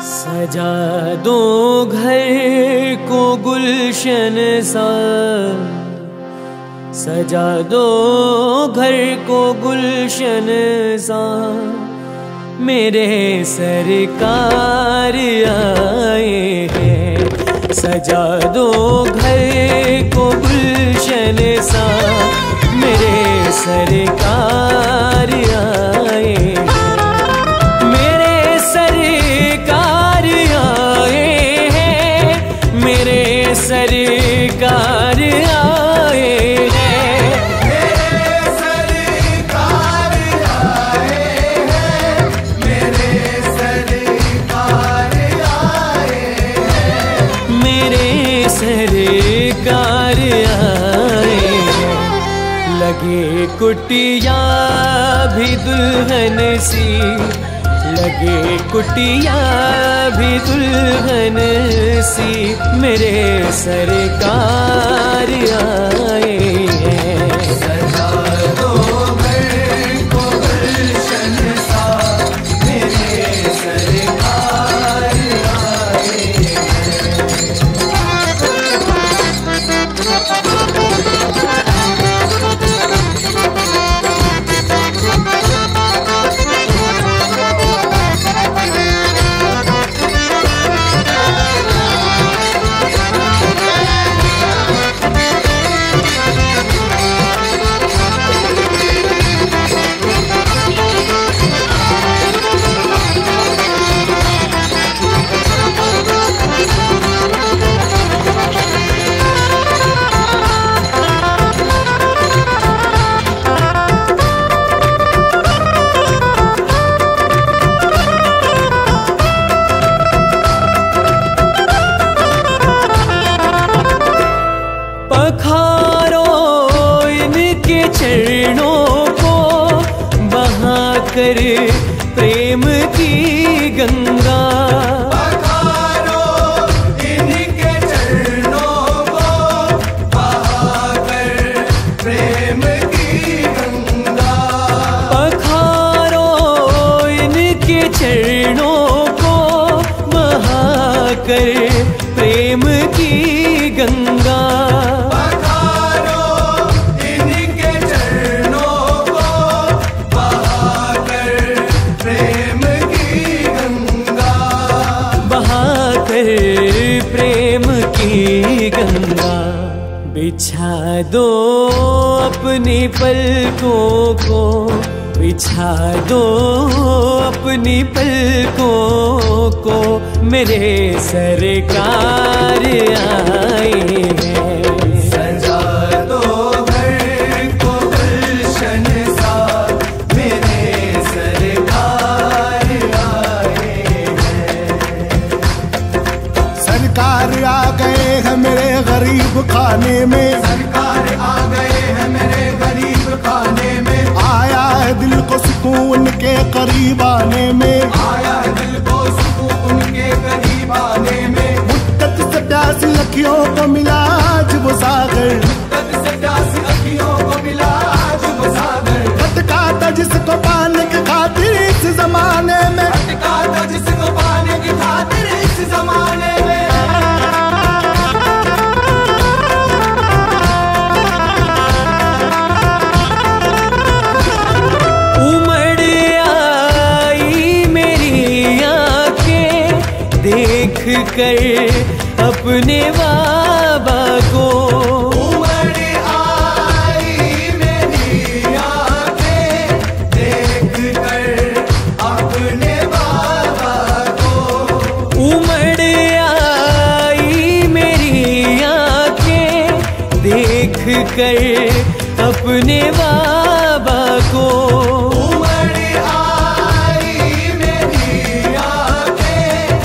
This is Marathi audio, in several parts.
सजा दो घर को गुलशन सा, सजा दो घर को गुलशन सा, मेरे सरकार आए हैं। सजा दो घर को गुलशन सा, मेरे सरकार आए हैं। मेरे सरकार आए हैं, मेरे सरकार आए हैं, मेरे सरकार आए हैं, मेरे सरकार आए हैं, मेरे सरकार आए हैं। लगे कुटिया भी दुल्हन सी, लगे कुटिया भी दुल्हन सी, मेरे सरकार आए हैं। सजा दो घर को गुलशन सा, मेरे सरकार आए हैं। पखारो इनके चरणों को बहाकर प्रेम की गंगा। पखारो इनके चरणों को बहाकर प्रेम की गंगा। पखारो इनके चरणों को बहाकर प्रेम की गंगा। प्रेम की गंगा बिछा दो अपनी पलकों को, बिछा दो अपनी पलकों को, मेरे सरकार आए हैं। सजा दो घर को गुलशन सा, मेरे सरकार आए हैं। सरकार आ गए हैं मेरे गरीब खाने में, सरकार आ गए हैं मेरे गरीब खाने में। आया है दिल को सुकून के करीब आने में, आया है दिल को सुकून के करीब आने में। मुद्दत से प्यासी अखियों को मिला आज वो सागर, मुद्दत से प्यासी अखियों को मिला आज वो सागर। भटका था जिसको पाने की खातिर इस जमाने में, भटका था जिसको पाने की खातिर इस जमाने में। उमड़ आई मेरी आंखें देख कर अपने बाबा को। उमड़ आई मेरी आंखें देख कर अपने बाबा को। उमड़ आई मेरी आंखें देख कर अपने बाबा को। उमड़ आई मेरी आंखें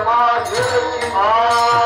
माझे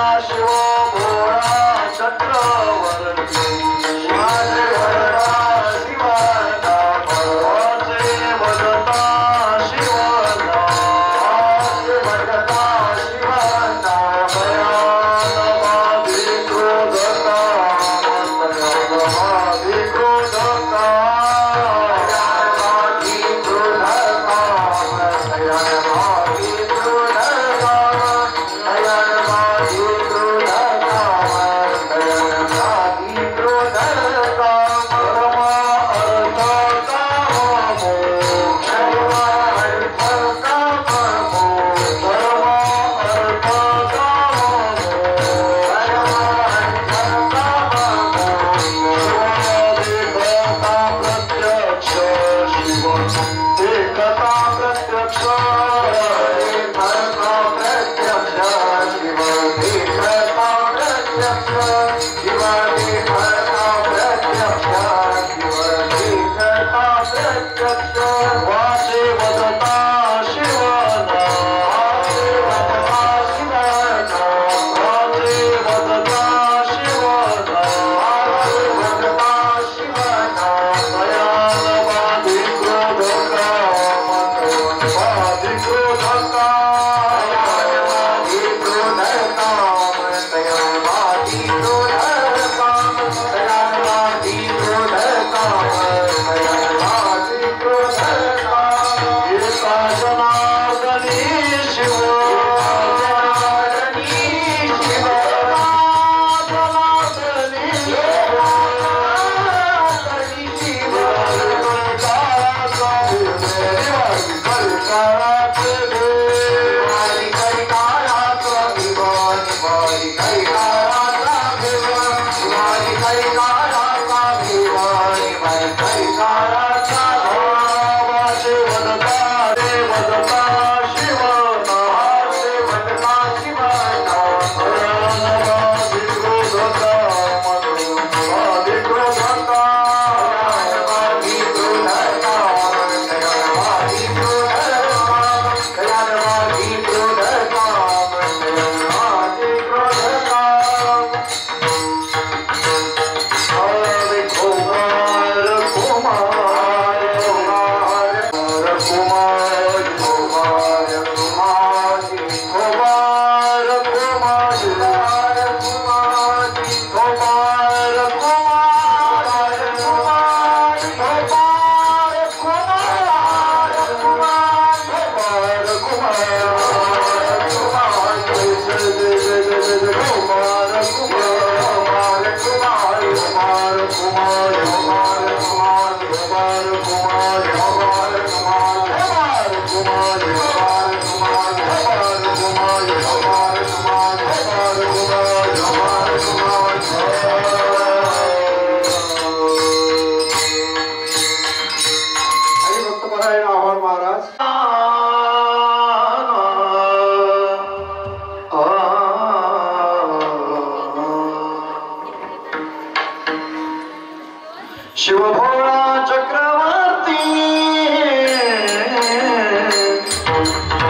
शिवभोळा चक्रवर्ती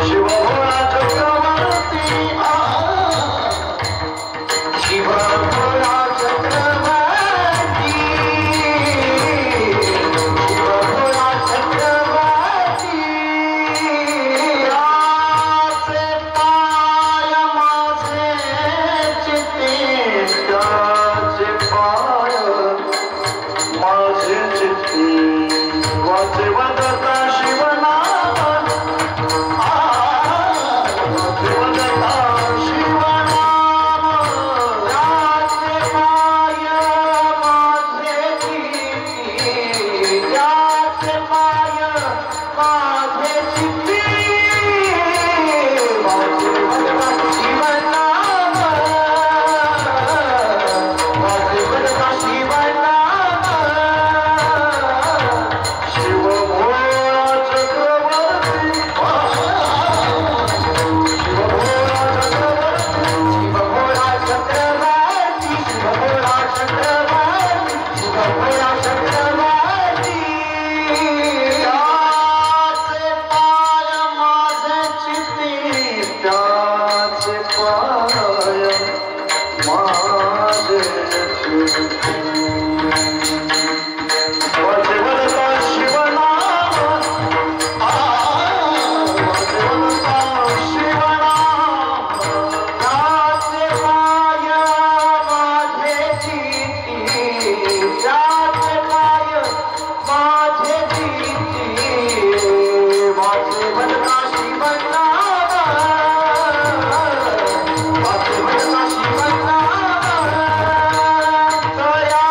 शिवभोळा चक्रवर्ती शिवभोळा चक्रवर्ती शिवभोळा चक्रवर्ती आसे पाय माझे चित्ती त्याचे पाय माझे चित्ती वाचे वदता शिवनाम वाचे वदता शिवनाम याचे पाय माझे चित्ती याचे पाय माझे चित्ती वाचे वदता शिवनाम वाचे वदता शिवनाम शिवभोळा चक्रवर्ती शिवभोळा चक्रवर्ती शिवभोळा चक्रवर्ती शिवभोळा चक्रवर्ती त्याचे पाय माझे चित्ती त्याचे पाय माझे चित्ती वाचे वदता शिवनाम वाचे वदता शिवनाम याचे पाय माझे चित्ती याचे पाय माझे चित्ती वाचे वदता शिवनाम वाचे वदता शिवनाम दया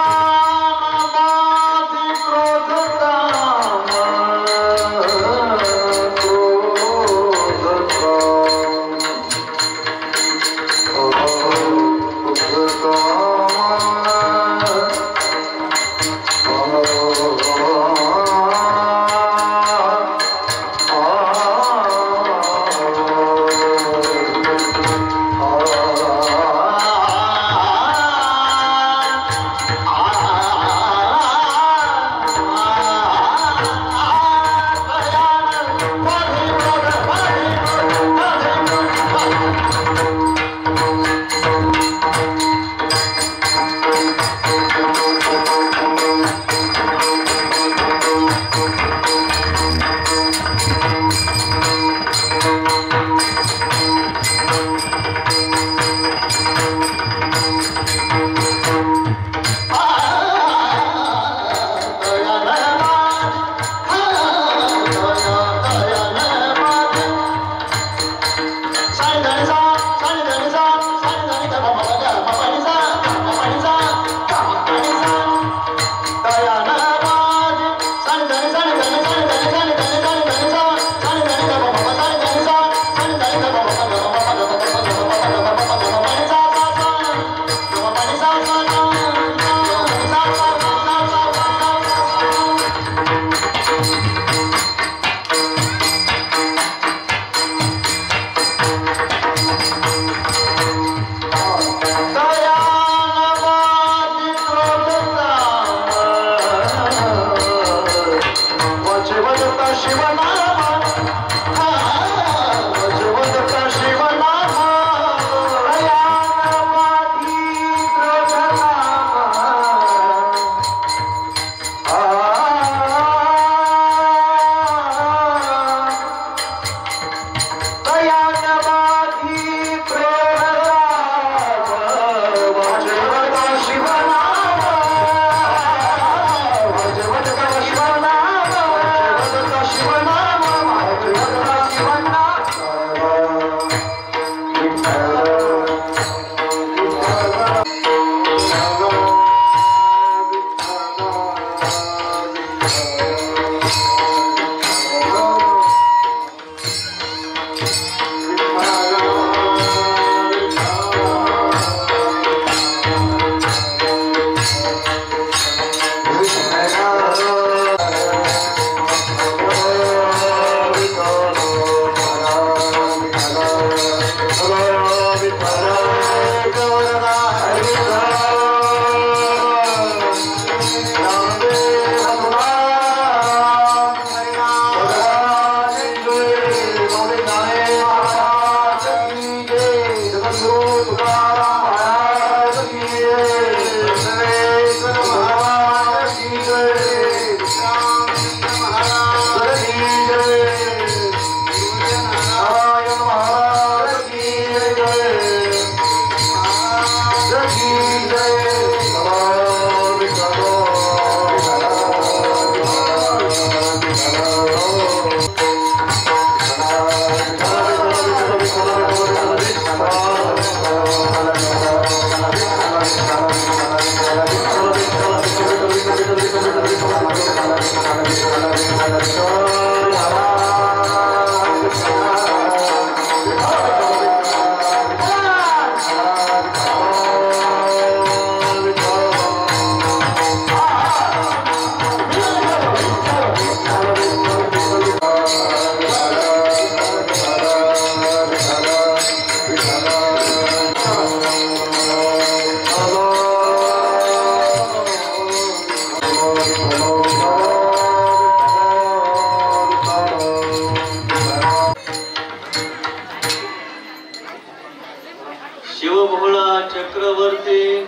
शिवभोळा चक्रवर्ती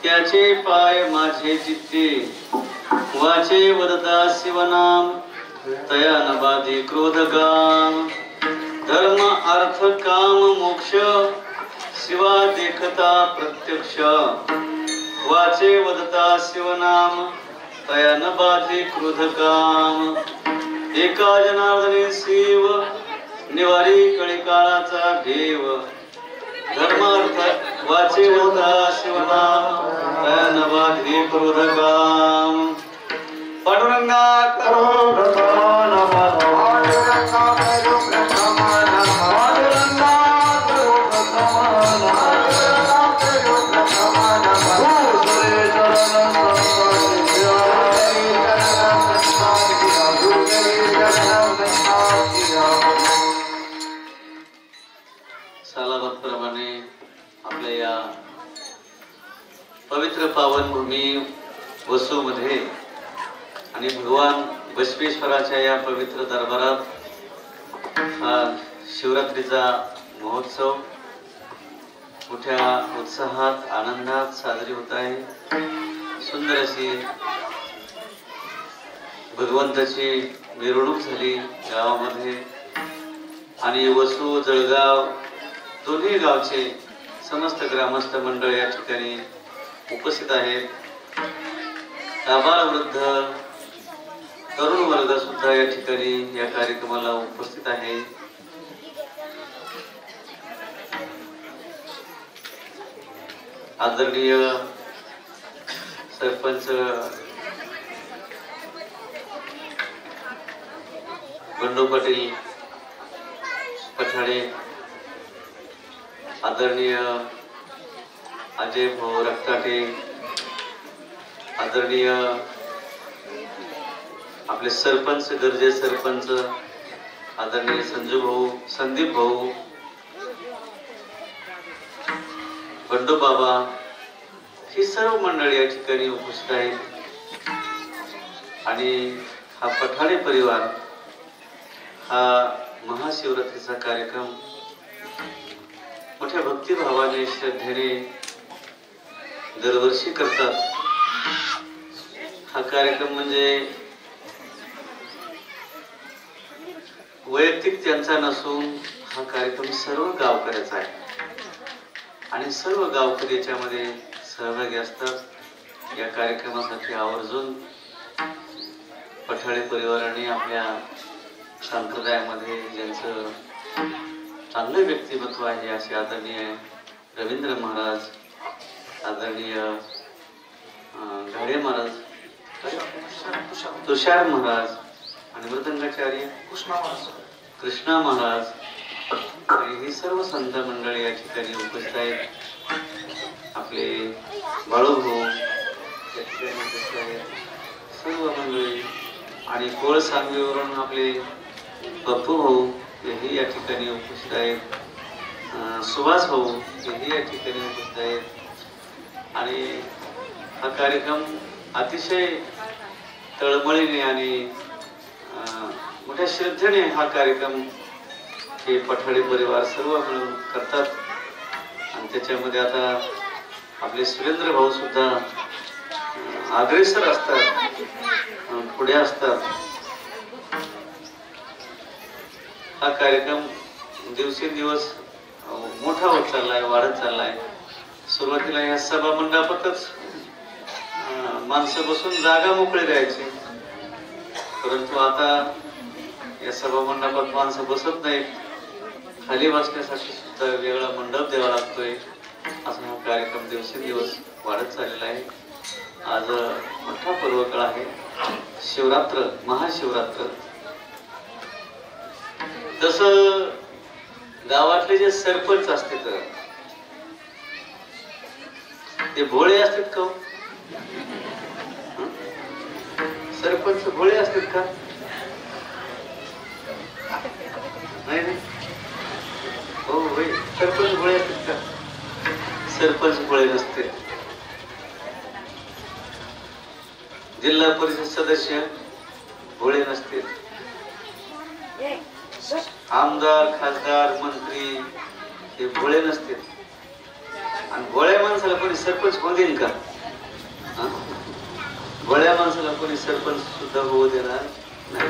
त्याचे पाय माझे चित्ते वाचे वदता शिवनाम तया न बाधी क्रोध काम धर्म अर्थ काम मोक्ष शिवा देखता प्रत्यक्ष वाचे वदता शिवनाम तया न बाधी क्रोध काम एका जनार्दने शिव निवारी कळिकाळाचा घेव धर्मार्थ वाचे वदता शिवनाम तया न बाधी क्रोध काम पांडुरंगा करो प्रथम नमः पांडुरंगा करो प्रथम नमः पांडुरंगा करो प्रथम नमः पांडुरंगा करो प्रथम नमः गुरुरे चरण संस्कार किया गुरुरे चरण संस्कार किया सालाबादप्रमाणे आपल्या या पवित्र पावन भूमी वसूमध्ये आणि भगवान बसवेश्वराच्या या पवित्र दरबारात हा शिवरात्रीचा महोत्सव मोठ्या उत्साहात आनंदात साजरी होत आहे। सुंदर अशी भगवंताची मिरवणूक झाली गावामध्ये आणि वसू जळगाव दोन्ही गावचे समस्त ग्रामस्थ मंडळ या ठिकाणी उपस्थित आहेत। आबाल वृद्ध तरुण वर्ग सुद्धा या ठिकाणी या कार्यक्रमाला उपस्थित आहे। आदरणीय सरपंच बंडू पाटील पठाडे, आदरणीय अजय भाऊ रक्ताटे, आदरणीय आपले सरपंच गरजे सरपंच आदरणीय संजू भाऊ, संदीप भाऊ, बंडू बाबा, ही सर्व मंडळी या ठिकाणी उपस्थित आहेत। आणि हा पठाडे परिवार हा महाशिवरात्रीचा कार्यक्रम मोठ्या भक्तिभावाने श्रद्धेने दरवर्षी करतात। हा कार्यक्रम म्हणजे वैयक्तिक त्यांचा नसून हा कार्यक्रम सर्व गावकऱ्याचा आहे आणि सर्व गावकरी याच्यामध्ये सहभागी असतात। या कार्यक्रमासाठी आवर्जून पठाडे परिवाराने आपल्या संप्रदायामध्ये ज्यांचं चांगलं व्यक्तिमत्व आहे असे आदरणीय रवींद्र महाराज, आदरणीय घाडे महाराज, तुषार महाराज आणि मृदंगाचार्य कृष्णा महाराज आणि ही सर्व संत मंडळी या ठिकाणी उपस्थित आहेत। आपले बाळूभाऊ या ठिकाणी उपस्थित आहेत, सर्व मंडळी आणि कोळ सांगवीवरून आपले पप्पू भाऊ हेही या ठिकाणी उपस्थित आहेत, सुभाष भाऊ हेही या ठिकाणी उपस्थित आहेत। आणि हा कार्यक्रम अतिशय तळमळीने आणि मोठ्या श्रद्धेने हा कार्यक्रम हे पठाडे परिवार सर्व मिळून करतात आणि त्याच्यामध्ये आता आपले सुरेंद्र भाऊ सुद्धा अग्रेसर असतात, पुढे असतात. हा कार्यक्रम दिवसेंदिवस मोठा होत चाललाय, वाढत चाललाय. सुरुवातीला या सभा मंडपातच माणसं बसून जागा मोकळी राहायची, परंतु आता या सभा मंडपात माणसं बसत नाहीत, खाली बसण्यासाठी सुद्धा वेगळा मंडप द्यावा लागतोय. असा हा कार्यक्रम दिवसेंदिवस वाढत चाललेला आहे. आज मोठा पर्वकाळ आहे, शिवरात्र, महाशिवरात्र. तसं गावातले जे सरपंच असतात ते भोळे असतात का? सरपंच भोळे असतात का? नाही नाही, हो होय, सरपंच भोळे असतात का? सरपंच भोळे नसते. जिल्हा परिषद सदस्य भोळे नसते. आमदार, खासदार, मंत्री हे भोळे नसते. आणि भोळ्या माणसाला कोणी सरपंच होऊ देईल का? भोळ्या माणसाला कोणी सरपंच सुद्धा होऊ देणार नाही.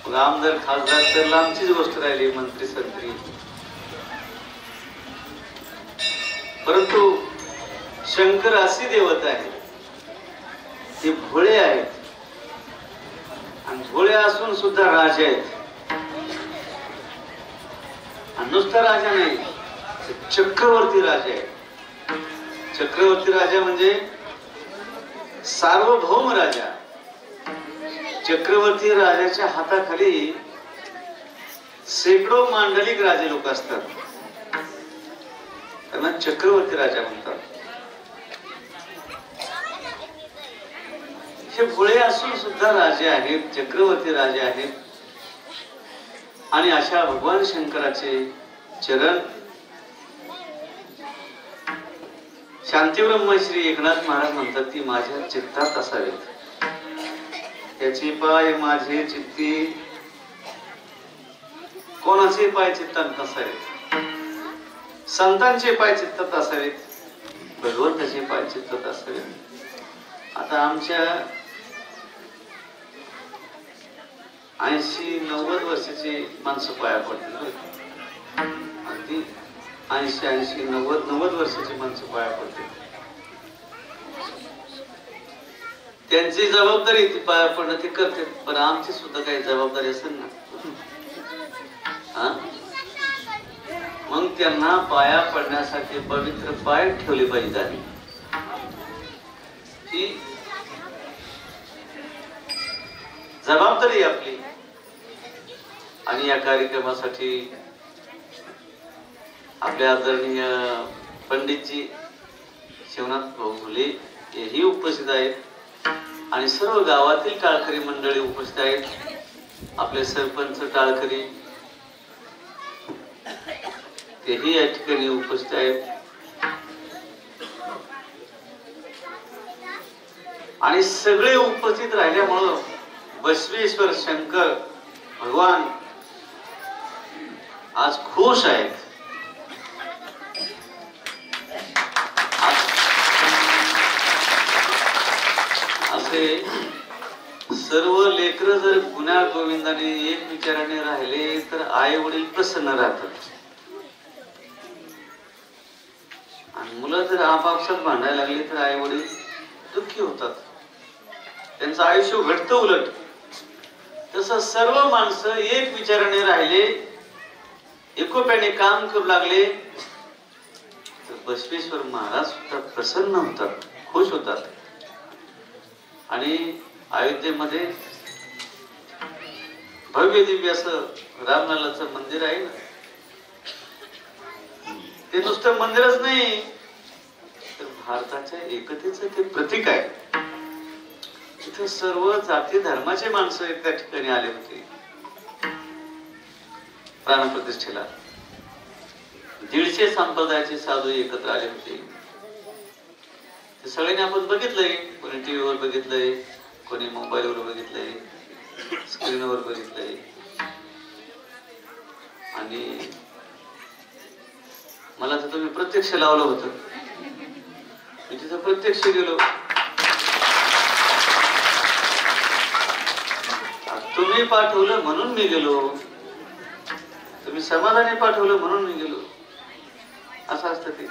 मग आमदार, खासदार तर लांबचीच गोष्ट राहिली, मंत्री, संत्री. परंतु शंकर अशी देवता आहे, ते भोळे आहेत. आणि भोळे असून सुद्धा राजा आहेत. आणि नुसता राजा नाही, चक्रवर्ती राजा आहे. चक्रवर्ती राजा म्हणजे सार्वभौम राजा. चक्रवर्ती राजाच्या हाताखाली शेकडो मांडलिक राजे लोक असतात, त्यांना चक्रवर्ती राजा म्हणतात. हे भोळे असून सुद्धा राजे आहेत, चक्रवर्ती राजे आहेत. आणि अशा भगवान शंकराचे चरण शांतीब्रह्म श्री एकनाथ महाराज म्हणतात ती माझ्या चित्तात असावेत. त्याचे पाय माझे चित्ती, कोणाचे पाय चित्तात नसावेत. संतांचे पाय चित्तात असावेत, भगवंताचे पाय चित्तात असावेत. आता आमच्या 80-90 वर्षाची माणसं पाया पडतील. अगदी 80-90 वर्षाची माणसं पाया पडतील. त्यांची जबाबदारी ती पाया पडणं ते करते, पण आमची सुद्धा काही जबाबदारी असेल ना. मग त्यांना पाया पडण्यासाठी पवित्र पाय ठेवले पाहिजे. आधी ती जबाबदारी आपली. आणि या कार्यक्रमासाठी आपले आदरणीय पंडितजी शिवनाथ भाऊ घुले हेही उपस्थित आहेत. आणि सर्व गावातील टाळकरी मंडळी उपस्थित आहेत. आपले सरपंच टाळकरी तेही या ठिकाणी उपस्थित आहेत. आणि सगळे उपस्थित राहिल्यामुळं बसवेश्वर शंकर भगवान आज खुश आहेत. असे सर्व लेकरं जर गुन्हा गोविंदाने एक विचाराने राहिले तर आई वडील प्रसन्न राहतात. आणि मुलं जर आपापसात भांडायला लागली तर आई वडील दुःखी होतात, त्यांचं आयुष्य घडतं. उलट तसं सर्व माणसं एक विचाराने राहिले, एकोप्याने काम करू लागले तर बसवेश्वर महाराज सुद्धा प्रसन्न होतात, खुश होतात. आणि अयोध्येमध्ये भव्य दिव्य असं रामलल्लाचं मंदिर आहे ना, ते नुसतं मंदिरच नाही तर भारताच्या एकतेचं ते प्रतीक आहे. तिथे सर्व जाती धर्माचे माणसं त्या ठिकाणी आले होते प्राणप्रतिष्ठेला. 150 संप्रदायाचे साधू एकत्र आले होते. ते सगळ्यांनी आपण बघितलंय, कोणी टीव्हीवर बघितलंय, कोणी मोबाईलवर बघितलंय, स्क्रीनवर बघितलंय. आणि मला तर तुम्ही प्रत्यक्ष लावलं होतं, मी तिथं प्रत्यक्ष गेलो. तुम्ही पाठवलं म्हणून मी गेलो, तुम्ही समाधानी पाठवलं म्हणून मी गेलो. असं असतं ते.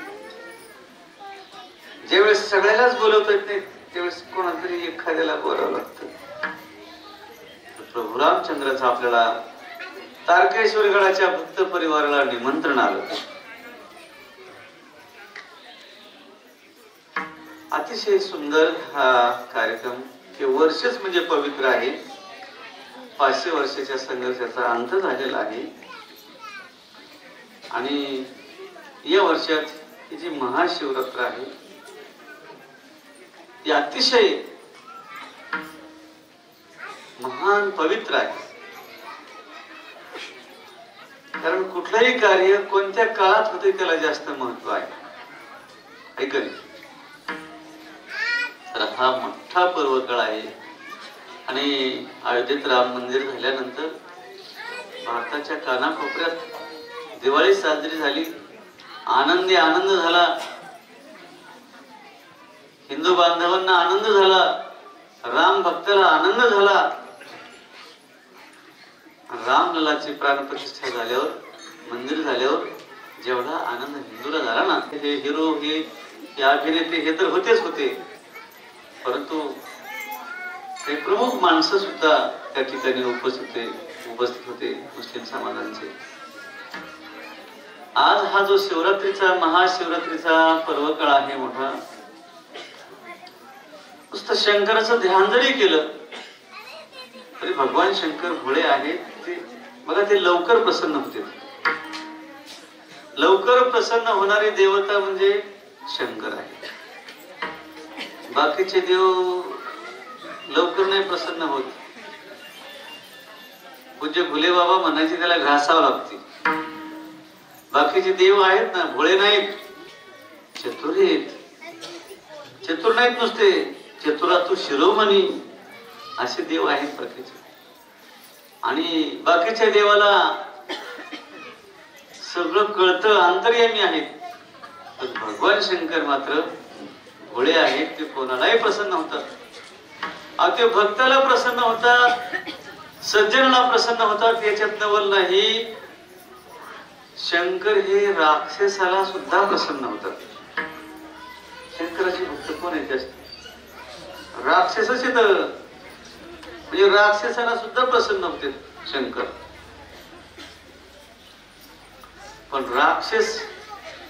ज्यावेळेस सगळ्यालाच बोलवता येत नाही त्यावेळेस कोणातरी एखाद्याला बोलावं लागतं. प्रभू रामचंद्राचं आपल्याला तारकेश्वर गडाच्या भक्त परिवाराला निमंत्रण आलं. अतिशय सुंदर हा कार्यक्रम. हे वर्षच म्हणजे पवित्र आहे. 500 वर्षाच्या संघर्षाचा अंत झालेला आहे आणि या वर्षात ही जी महाशिवरात्र आहे ती अतिशय महान पवित्र आहे. कारण कुठलंही कार्य कोणत्या काळात होते त्याला जास्त महत्व आहे. ऐकले तर हा मोठा पर्वकाळ आहे आणि अयोध्येत राम मंदिर झाल्यानंतर भारताच्या कानाकोपऱ्यात दिवाळी साजरी झाली. आनंदी आनंद झाला, हिंदू बांधवांना आनंद झाला, राम भक्ताला आनंद झाला. रामललाची प्राणप्रतिष्ठा झाल्यावर, मंदिर झाल्यावर जेवढा आनंद हिंदूला झाला ना, हे हिरो हे अभिनेते हे तर होतेच होते, परंतु काही प्रमुख माणसं सुद्धा त्या ठिकाणी उपस्थित होते मुस्लिम समाजांचे. आज हा जो शिवरात्रीचा महाशिवरात्रीचा पर्वकाळ आहे मोठा, नुसतं शंकराचं ध्यान जरी केलं तरी भगवान शंकर भोळे आहेत ते बघा, ते लवकर प्रसन्न होते. लवकर प्रसन्न होणारी देवता म्हणजे शंकर आहे. बाकीचे देव लवकर नाही प्रसन्न होत. पूज्य भुले बाबा म्हणायचे त्याला घासावं लागते. बाकीचे देव आहेत ना, भोळे नाहीत, चतुर आहेत. चतुर नाहीत नुसते, चतुरातू शिरोमणी असे देव आहेत बाकीचे. आणि बाकीच्या देवाला सगळं कळतं, अंतर्यामी आहेत. पण भगवान शंकर मात्र भोळे आहेत, ते कोणालाही प्रसन्न होतात. ते भक्ताला प्रसन्न होतात, सज्जनाला प्रसन्न होतात, याच्यात नवल नाही. शंकर हे राक्षसाला सुद्धा प्रसन्न होतात. शंकराचे भक्त कोण आहेत जास्त? राक्षसच येत, म्हणजे राक्षसाला सुद्धा प्रसन्न होते शंकर. पण राक्षस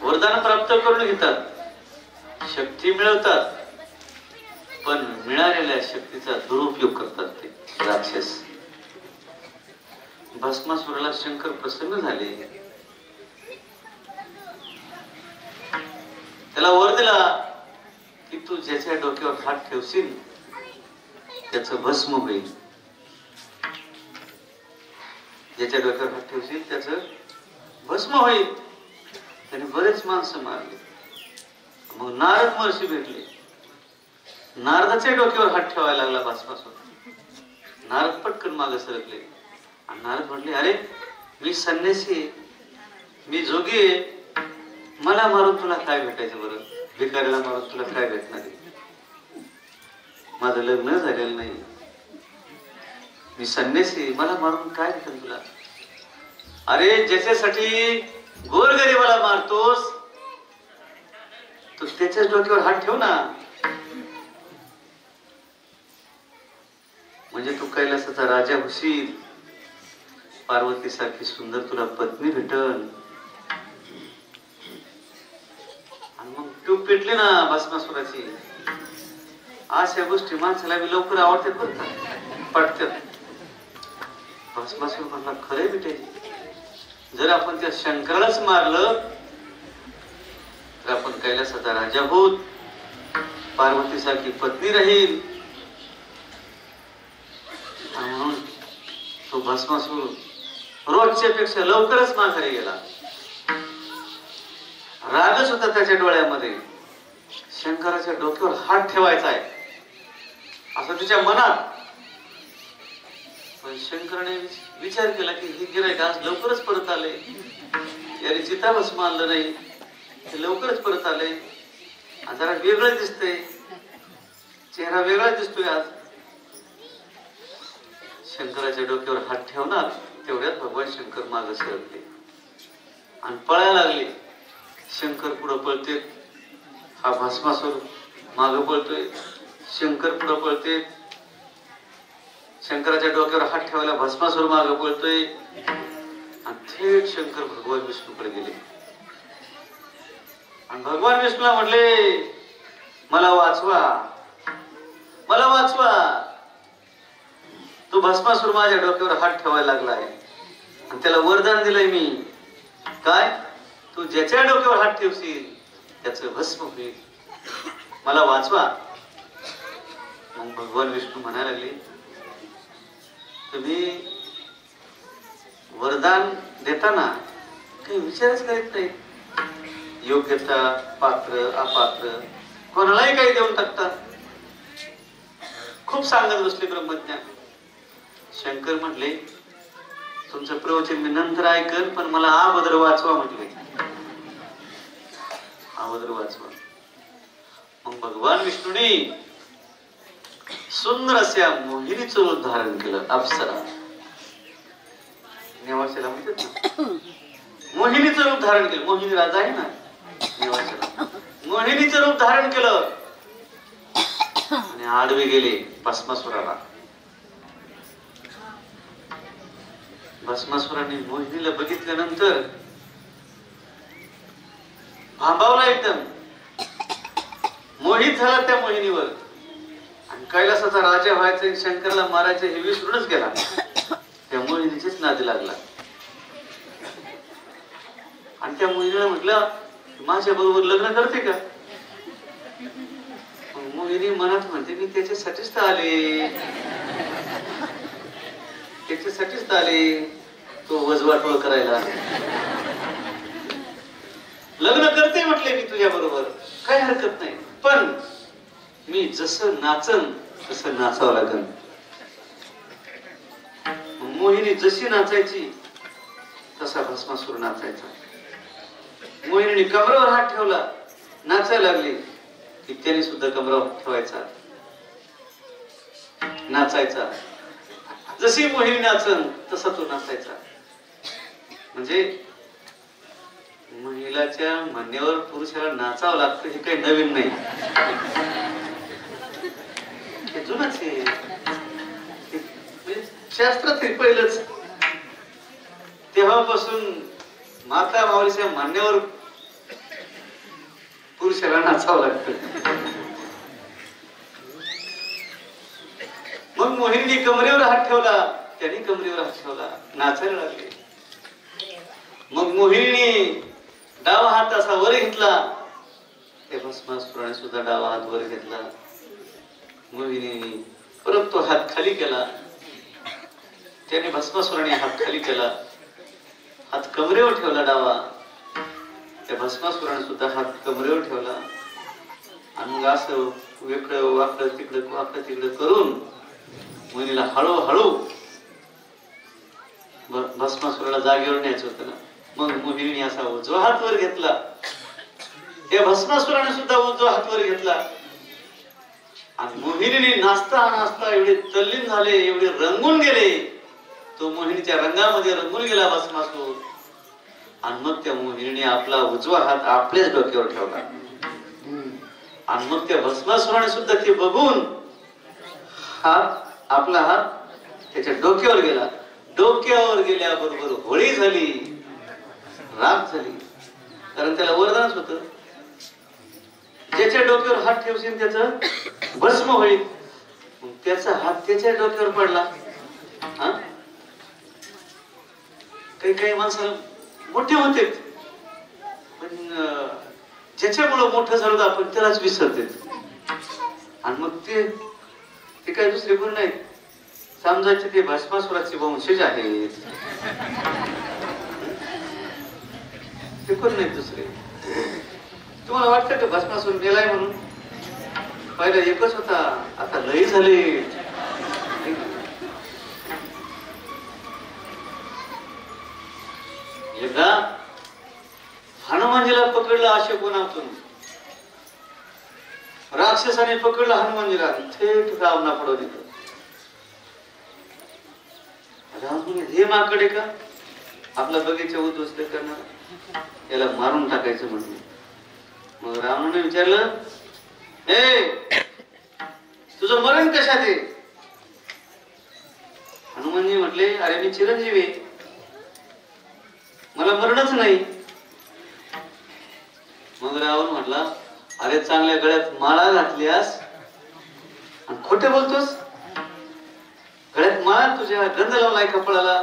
वरदान प्राप्त करून घेतात, शक्ती मिळवतात, पण मिळालेल्या शक्तीचा दुरुपयोग करतात ते राक्षस. भस्मासुराला शंकर प्रसन्न झाले, त्याला वर दिला की तू ज्याच्या डोक्यावर हात ठेवशील त्याचं भस्म होईल. ज्याच्या डोक्यावर हात ठेवशील त्याचं भस्म होईल. त्याने बरेच माणसं मारले. मग नारद महर्षी भेटले. नारदाच्या डोक्यावर हात ठेवायला लागला भस्मासूर. नारद पटकन मागे सरकले आणि नारद म्हटले, अरे मी संन्यासी, मी जोगी आहे, मला मारून तुला काय भेटायचं? बरं, भिकाऱ्याला मारून तुला काय भेटणार आहे? माझं लग्न झालेलं नाही, मी संन्यासी, मला मारून काय भेटेल तुला? अरे ज्याच्यासाठी गोरगरिबाला मारतोस तो त्याच्याच डोक्यावर हात ठेव ना, म्हणजे तू कैलासाचा राजा होशील, पार्वती सारखी सुंदर तुला पत्नी भेटल. आणि मग तू पेटली ना भस्मासुराची. अशा गोष्टी माणसाला लवकर आवडतात बरं का, पटतात. भस्मासुर म्हणला खरे भेटायची. जर आपण त्या शंकरालाच मारलं तर आपण कैलासाचा राजा होत, पार्वती सारखी पत्नी राहील. म्हणून तो भस्मासूर रोजच्या पेक्षा लवकरच माघारी गेला. रागच होता त्याच्या डोळ्यामध्ये, शंकराच्या डोक्यावर हात ठेवायचा आहे असं त्याच्या मनात. पण शंकराने विचार केला की हे गिऱ्हाईक आज लवकरच परत आले, याने चिताभस्म आणलं नाही, हे लवकरच परत आलंय, जरा वेगळं दिसतंय, चेहरा वेगळा दिसतोय आज. शंकराच्या डोक्यावर हात ठेवणार तेवढ्यात भगवान शंकर मागे सरकले आणि पळायला लागले. शंकर पुढं पळते, हा भस्मासूर मागे पळतोय. शंकर पुढं पळते, शंकराच्या डोक्यावर हात ठेवायला भस्मासूर मागे पळतोय आणि थेट शंकर भगवान विष्णूकडे गेले आणि भगवान विष्णूला म्हटले, मला वाचवा, मला वाचवा. तो भस्मासूर माझ्या डोक्यावर हात ठेवायला लागलाय आणि त्याला वरदान दिलंय मी, काय, तू ज्याच्या डोक्यावर हात ठेवशील त्याचं भस्म होईल, मला वाचवा. मग भगवान विष्णू म्हणायला लागले, तुम्ही वरदान देताना काही विचारच करीत नाही, योग्यता, पात्र, अपात्र कोणालाही काही देऊन टाकतात. खूप सांगत बसले ब्रह्मज्ञान. शंकर म्हटले, तुमचं प्रवचन मी नंतर ऐकल, पण मला अगोदर वाचवा म्हटले, अगोदर वाचवा. मग भगवान विष्णूने सुंदर अशा मोहिनीचं रूप धारण केलं. अप्सरा नेवाशाला म्हणतात ना, मोहिनीचं रूप धारण केलं. मोहिनी राजा आहे ना नेवाशाला, मोहिनीचं रूप धारण केलं आणि आडवे गेले भस्मासुराला. भस्मासुराने मोहिनीला बघितल्यानंतर भांबावला, एकदम मोहित झाला त्या मोहिनीवर आणि कैलासाचा राजा व्हायचं, शंकरला मारायचं हे विसरूनच गेला. त्या मोहिनीचीच नादी लागला आणि त्या मोहिनीला म्हटलं, माझ्या बरोबर लग्न करते का? मोहिनी मनात म्हणते, मी त्याच्यासाठीच तर आले, त्याच्यासाठीच तर आले, तो वजवाटोळ करायला. लग्न करते म्हटले मी तुझ्या बरोबर, काही हरकत नाही, पण मी जसं नाचन तसं नाचावं लागेल. मोहिनी जशी नाचायची तसा भस्मासूर नाचायचा. मोहिनीने कमरावर हात ठेवला, नाचायला लागली की त्याने सुद्धा कमरावर ठेवायचा, नाचायचा. जशी मोहिनी नाचन तसा तो नाचायचा. म्हणजे महिलाच्या म्हणण्यावर पुरुषाला नाचावं लागतं हे काही नवीन नाही, हे जुनच आहे. शास्त्रात हे पहिलंच. तेव्हापासून माता माऊलीच्या म्हणण्यावर पुरुषाला नाचावं लागतं. मग मोहिनीने कमरेवर हात ठेवला, त्याने कमरेवर हात ठेवला, नाचायला लागले. मग मोहिनीने डावा हात असा वर घेतला, त्या भस्मासुराने सुद्धा डावा हात वर घेतला. मोहिनीने परत तो हात खाली केला, त्याने भस्मासुराने हात खाली केला, हात कमरेवर ठेवला डावा, त्या भस्मासुराने सुद्धा हात कमरेवर ठेवला आणि मग असं वेकडं वाकडं तिकडं करून मोहिनीला हळूहळू भस्मासुराला जागेवर न्यायचं होतं ना. मग मोहिनीने असा उजवा हात वर घेतला, त्या भस्मासुराने सुद्धा उजवा हात वर घेतला आणि मोहिनीने नाचता नाचता एवढे तल्लीन झाले, एवढे रंगून गेले, तो मोहिनीच्या रंगामध्ये रंगून गेला भस्मासूर. आणि मग त्या मोहिनीने आपला उजवा हात आपल्याच डोक्यावर ठेवला आणि मग त्या भस्मासुराने सुद्धा ते बघून आपला हात त्याच्या डोक्यावर गेला. डोक्यावर गेल्याबरोबर होळी झाली, राग झाली, कारण त्याला वरदानच होतं, ज्याच्या डोक्यावर हात ठेवशील त्याचं भस्म होईल. त्याचा हात त्याच्या डोक्यावर पडला. काही काही माणसाला मोठे होते, पण ज्याच्यामुळं मोठं झालं तर आपण त्यालाच विसरते आणि मग ते काही दुसरे गुण नाहीत, समजायचे ते भस्मासुराचे वंशज आहेत, ते कोण नाहीत दुसरे. तुम्हाला वाटतं का भस्मासूर मेलाय म्हणून? पहिला एकच होता, आता लई झाले. एकदा हनुमान हनुमानजीला पकडलं अशोकवनातून, राक्षसाने पकडलं हनुमानजीला, थेट रावणा पडवलं. रावण हे माकडे का आपला बगीचा उद्ध्वस्त करणार, याला मारून टाकायचं म्हणून. मग रावणाने विचारलं, ए तुझं मरण कशात आहे? हनुमानजी म्हटले, अरे मी चिरंजीवी आहे, मला मरणच नाही. मग रावण म्हटला, अरे चांगल्या गळ्यात माळा घातलीस आणि खोटे बोलतोस. गळ्यात माळा तुझ्या, गंध लावलाय कपाळाला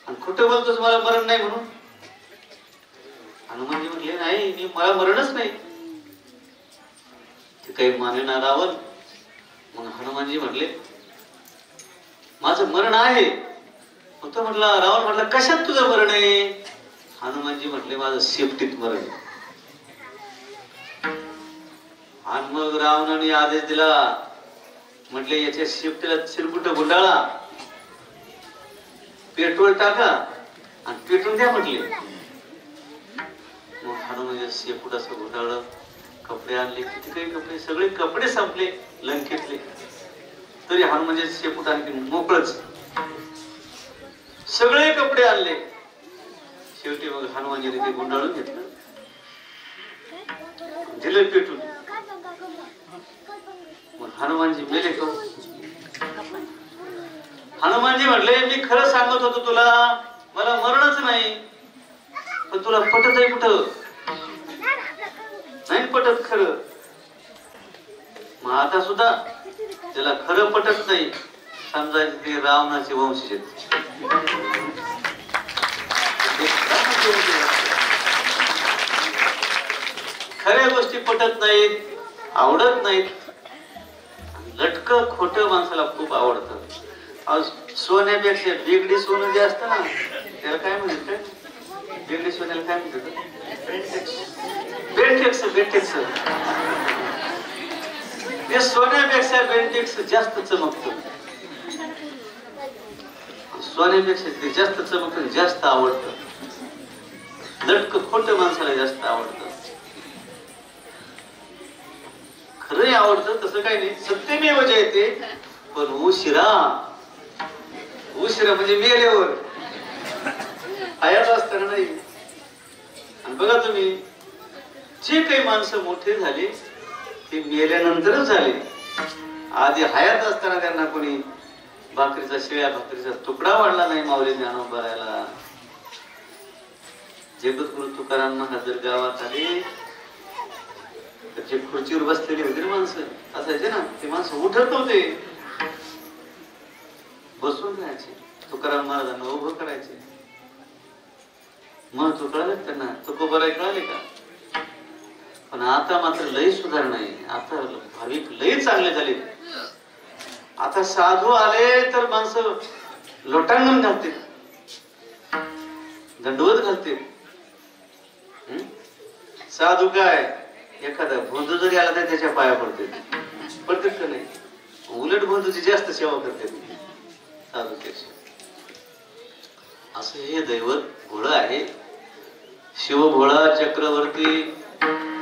आणि खोटे बोलतोस मला मरण नाही म्हणून. हनुमानजी म्हटले, नाही मी मला मरणच नाही. ते काही मानेना रावण. मग हनुमानजी म्हटले, माझं मरण आहे. मग तो म्हटला, रावण म्हटला, कशात तुझं मरण आहे? हनुमानजी म्हटले, माझं शेपटीत मरण आहे. आणि मग रावणाने आदेश दिला, म्हटले याच्या शेपटीला चिरकुट गुंडाळा, पेट्रोल टाका आणि पेटून द्या म्हटले. मग हनुमानजी शेपूट असं गुंडाळलं, कपडे आणले, किती काही कपडे, सगळे कपडे संपले लंकेतले, तरी हनुमानजी शेपूट आणखी मोकळच, सगळे कपडे आणले. शेवटी मग हनुमानजीने ते गुंडाळून घेतलं, दिलं पेटून. मग हनुमानजी मेले तो. हनुमानजी म्हटले, मी खरं सांगत होतो तुला, मला मरणच नाही, पण तुला पटत आहे कुठं? नाही पटत खरं. मग आता सुद्धा त्याला खरं पटत नाही, समजायचे ते रावणाचे वंशज आहेत. खऱ्या गोष्टी पटत नाहीत, आवडत नाहीत. लटक खोट माणसाला खूप आवडतं. सोन्यापेक्षा बेगडी सोनं जे असतं ना, त्याला काय म्हणतात? बेगडी सोन्याला काय म्हणतात? बेंटेक्स. बेंटेक्स ते सोन्यापेक्षा बेंटेक्स जास्त चमकतं. सोन्यापेक्षा ते जास्त चमकतं, जास्त आवडतं. लटक खोट माणसाला जास्त आवडतं. खरंही आवडतं, तसं काही नाही, सत्यमेव जयते. पण उशिरा म्हणजे मेल्यावर, हयात असताना नाही. आणि बघा तुम्ही, जे काही माणसं मोठे झाले ते मेल्यानंतरच झाले. आधी हयात असताना त्यांना कोणी भाकरीचा, शिळ्या भाकरीचा तुकडा वाढला नाही माऊली ज्ञानोबारायला. जगद्गुरु तुकाराम महाराज गावात आले, जे खुर्चीवर बसलेली होती ना माणसं असायचे ना, ते माणसं उठत नव्हते, बसून राहायचे. तुकाराम महाराजांना उभं करायचे. मग तू कळलं त्यांना, तुकोबाराय कळाले का? पण आता मात्र लई सुधारणा आहे. आता भाविक लई चांगले झाले. आता साधू आले तर माणसं लोटांगण घालते, दंडवत घालते. साधू काय, एखादा बंधू जरी आला तर त्याच्या पाया पडते, पडते का नाही? उलट बंधूची जास्त सेवा करते साधूपेक्षा. असं हे दैवत भोळ आहे. शिव भोळा चक्रवर्ती,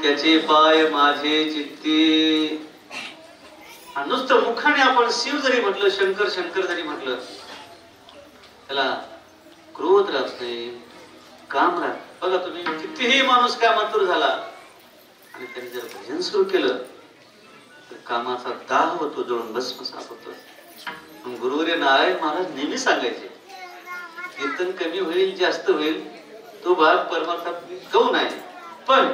त्याचे पाय माझे चित्ती. नुसतं मुखाने आपण शिव जरी म्हटलं, शंकर शंकर जरी म्हटलं, त्याला क्रोध राहत नाही, काम राहत. बघा तुम्ही, कितीही माणूस कामातूर झाला आणि त्यांनी जर भजन सुरू केलं तर कामाचा दाह होतो, जळून भस्मसात होतो. गुरुवर्य नारायण महाराज नेहमी सांगायचे, कीर्तन कमी होईल जास्त होईल तो भाग परमार्थात गौण आहे, पण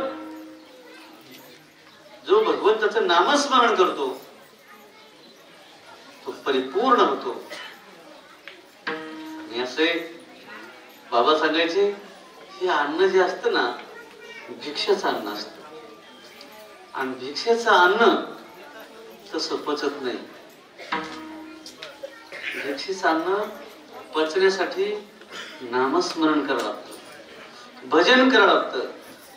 जो भगवंताचं नामस्मरण करतो तो परिपूर्ण होतो. आणि असे बाबा सांगायचे, हे अन्न जे असतं ना, भिक्षेचं अन्न असतं. आणि भिक्षेचं अन्न तसं पचत नाही. भिक्षेचं अन्न पचण्यासाठी नामस्मरण करावं लागतं, भजन करावं लागतं.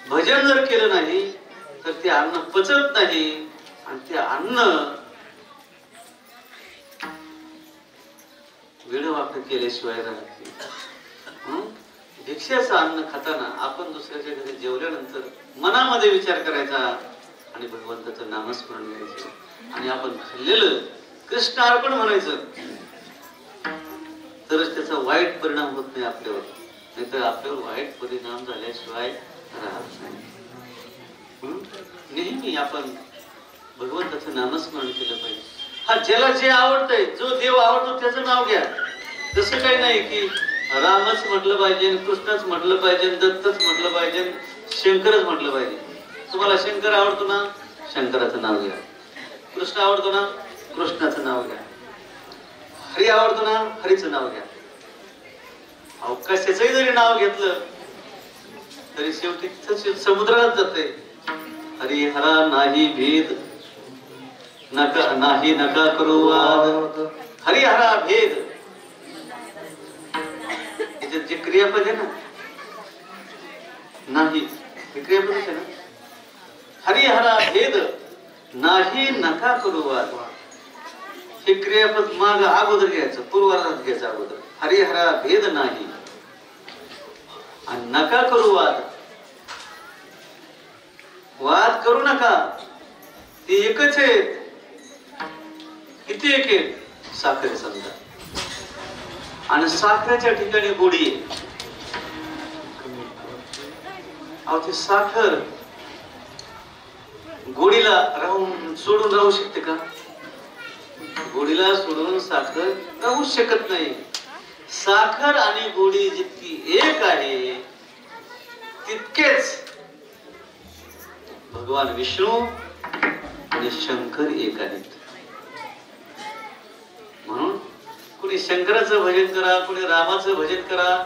भजन जर केलं नाही तर ते अन्न पचत नाही आणि ते अन्न वेळ वापर केल्याशिवाय राहत नाही. भिक्षाचं अन्न खाताना आपण दुसऱ्याच्या घरी जेवल्यानंतर मनामध्ये विचार करायचा आणि भगवंताचं नामस्मरण करायचं आणि आपण खाल्लेलं कृष्ण अर्पण म्हणायचं, तरच त्याचा वाईट परिणाम होत नाही आपल्यावर, नाहीतर आपल्यावर वाईट परिणाम झाल्याशिवाय राहत नाही. नेहमी आपण भगवंताचं नामस्मरण केलं पाहिजे. हा ज्याला जे आवडतंय, जो देव आवडतो त्याचं नाव घ्या. जसं काही नाही की रामच म्हटलं पाहिजे, कृष्णच म्हटलं पाहिजे, दत्तच म्हटलं पाहिजे, शंकरच म्हटलं पाहिजे. तुम्हाला शंकर आवडतो ना, शंकराचं नाव घ्या. कृष्ण आवडतो ना, कृष्णाचं नाव घ्या. हरी आवडतो ना, हरीचं नाव घ्या. अवकाशाचंही जरी नाव घेतलं तरी शेवटी समुद्रात जाते. हरी हरा नाही भेद, नका नाही नका करू वाद. हरी हरा भेद, याच्यात जे क्रियापद आहे ना, नाही हे क्रियापद आहे ना. हरी हरा भेद नाही नका करू वाद, हे क्रियापद माग अगोदर घ्यायचं, पूर्वार्धात घ्यायचं अगोदर. हरिहरा भेद नाही आणि नका करू वाद. वाद करू नका, ते एकच आहे. किती एक आहे? साखर समजा, आणि साखरेच्या ठिकाणी गोडी आहे. अहो ती साखर गोडीला सोडून राहू शकते का? गोडीला सोडून साखर राहू शकत नाही. साखर आणि गोडी जितकी एक आहे तितकेच भगवान विष्णू आणि शंकर एक आहेत. म्हणून कुणी शंकराचं भजन करा, कुणी रामाचं भजन करा,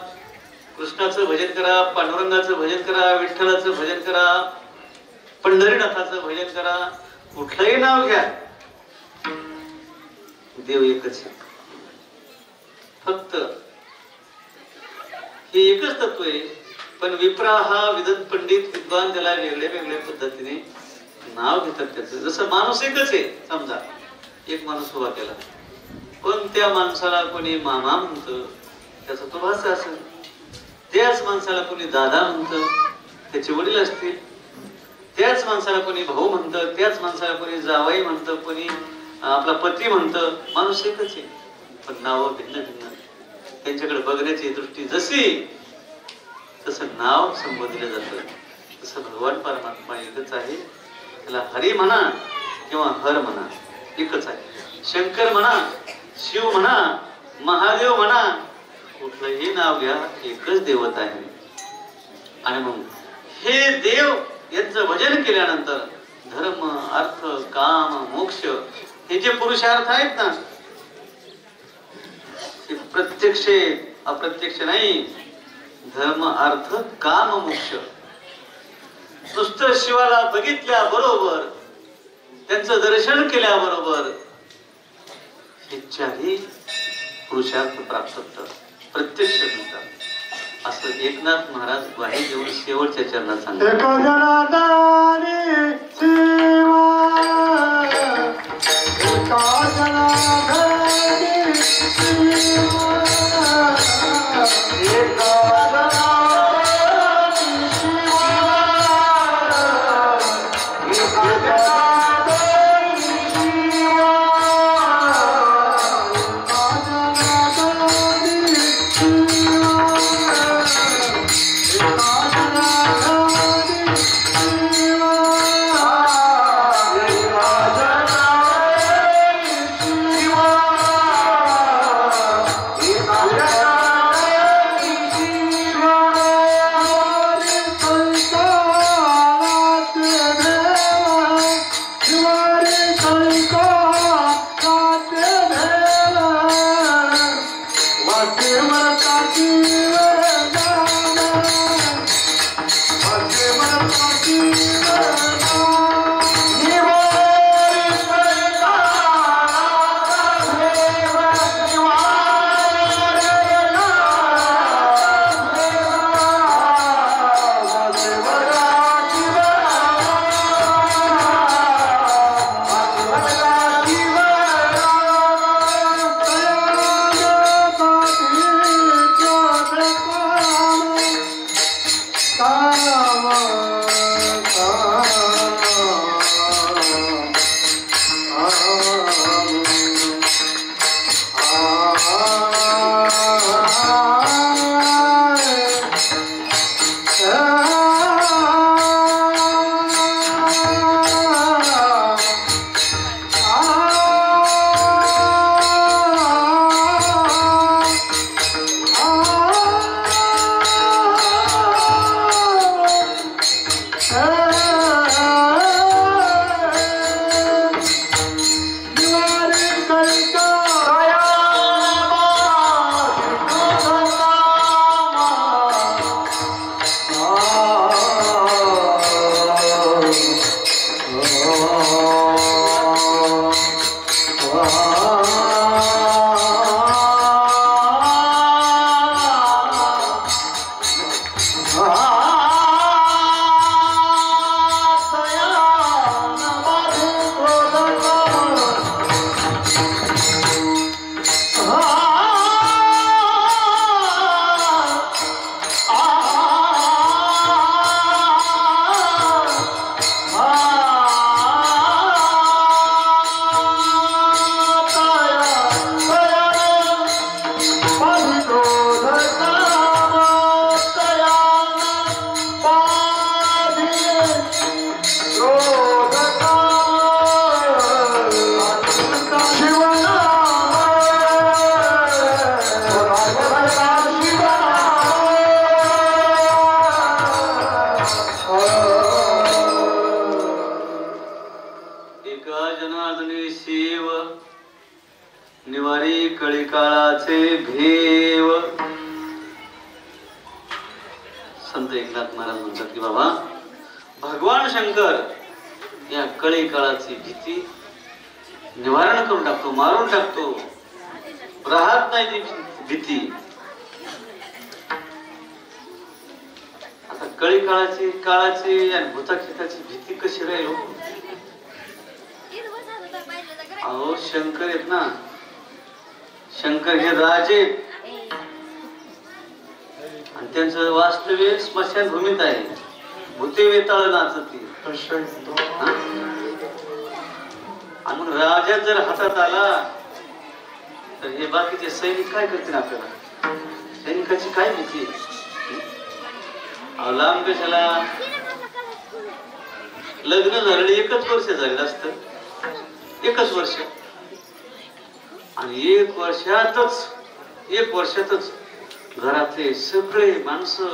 कृष्णाचं भजन करा, पांडुरंगाचं भजन करा, विठ्ठलाचं भजन करा, पंढरीनाथाचं भजन करा, कुठलंही नाव घ्या, देव एकच आहे. फक्त हे एकच तत्व आहे. पण विप्रा हा विद्वत पंडित विद्वान त्याला वेगळ्या वेगळ्या पद्धतीने नाव घेतात त्याचं. जसं माणूस एकच आहे, समजा एक माणूस उभा केला, पण त्या माणसाला कोणी मामा म्हणतं, त्याचा तो भाचा असेल. त्याच माणसाला कोणी दादा म्हणतं, त्याचे वडील असतील. त्याच माणसाला कोणी भाऊ म्हणतं, त्याच माणसाला कोणी जावाई म्हणतं, कोणी आपला पती म्हणतं. माणूस एकच आहे, पण नाव भिन्न भिन्न. त्यांच्याकडे बघण्याची दृष्टी जशी, तसं नाव संबोधलं जातं. तसं भगवान परमात्मा एकच आहे. त्याला हरी म्हणा किंवा हर म्हणा, एकच आहे. शंकर म्हणा, शिव म्हणा, महादेव म्हणा, कुठलंही नाव घ्या, एकच देवता आहे. आणि मग हे देव यांचं भजन केल्यानंतर धर्म, अर्थ, काम, मोक्ष हे जे पुरुषार्थ आहेत ना, ते प्रत्यक्ष अप्रत्यक्ष नाही. धर्म, अर्थ, काम, मोक्ष नुसतं शिवाला बघितल्याबरोबर, त्यांचं दर्शन केल्याबरोबर हे चारही पुरुषार्थ प्राप्त होतात, प्रत्यक्ष मिळतात. असं एकनाथ महाराज ग्वाही देऊन शेवटच्या चरणात सांगतात. निवारी कळीकाळाचे भेव. संत एकनाथ महाराज म्हणतात की बाबा भगवान शंकर या कळी काळाची भीती निवारण करून टाकतो, मारून टाकतो, राहत नाही ती भीती. आता कळी काळाची आणि भूताखिताची भीती कशी राहील? अहो शंकर आहेत ना, शंकर हे राजे आणि त्यांचं वास्तव्य स्मशानभूमीत आहे. भूते वेताळ नाचती. आणि मग राजा जर हातात आला तर हे बाकीचे सैनिक काय करतील? आपल्याला सैनिकाची काय भीती? लांब कशाला? लग्न झालेलं 1 वर्ष झालेलं असतं, 1 वर्ष, आणि 1 वर्षातच घरातले सगळे माणसं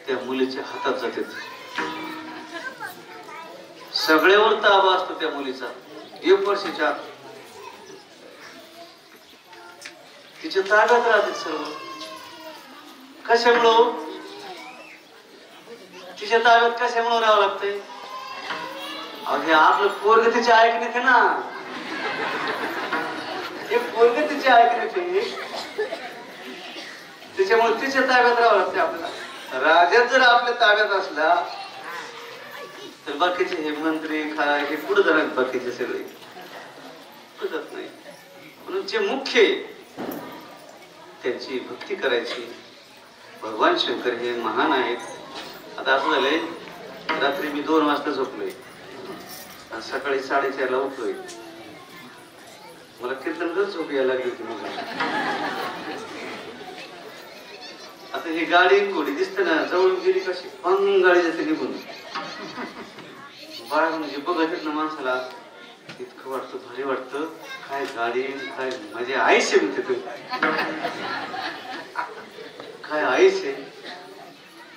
त्या मुलीच्या हातात जातात. सगळ्यावर ताबा असतो त्या मुलीचा. 1 वर्षाच्या आत तिच्या ताब्यात राहतात सर्व. कशामुळं? तिच्या ताब्यात कशामुळं राहावं लागतंय? अगे आपलं पोरग तिच्या ऐकण्यात आहे ना, हे पोरग तिच्या ऐकण्यात आहे, त्याच्यामुळे तिच्या ताब्यात राहावं लागते आपल्याला. राजा जर आपल्या ताब्यात असला तर बाकीचे हे मंत्री हे पुढे जाणार, बाकीचे सगळे पुढे जात नाही. म्हणून जे मुख्य त्यांची भक्ती करायची. भगवान शंकर हे महान आहेत. आता असं झालंय, रात्री मी 2 वाजता झोपलोय आणि सकाळी 4:30 ला उठलोय. मला कीर्तनच झोप यायला लागली होती. आता ही गाडी घोडी दिसते ना, जवळ गेली कशी पण गाडी जाते निघून. बाळ म्हणजे बघत ना माणसाला इतकं वाटतं, भारी वाटतं. काय गाडी, काय माझी आईस आहे म्हणते, तू काय आईस आहे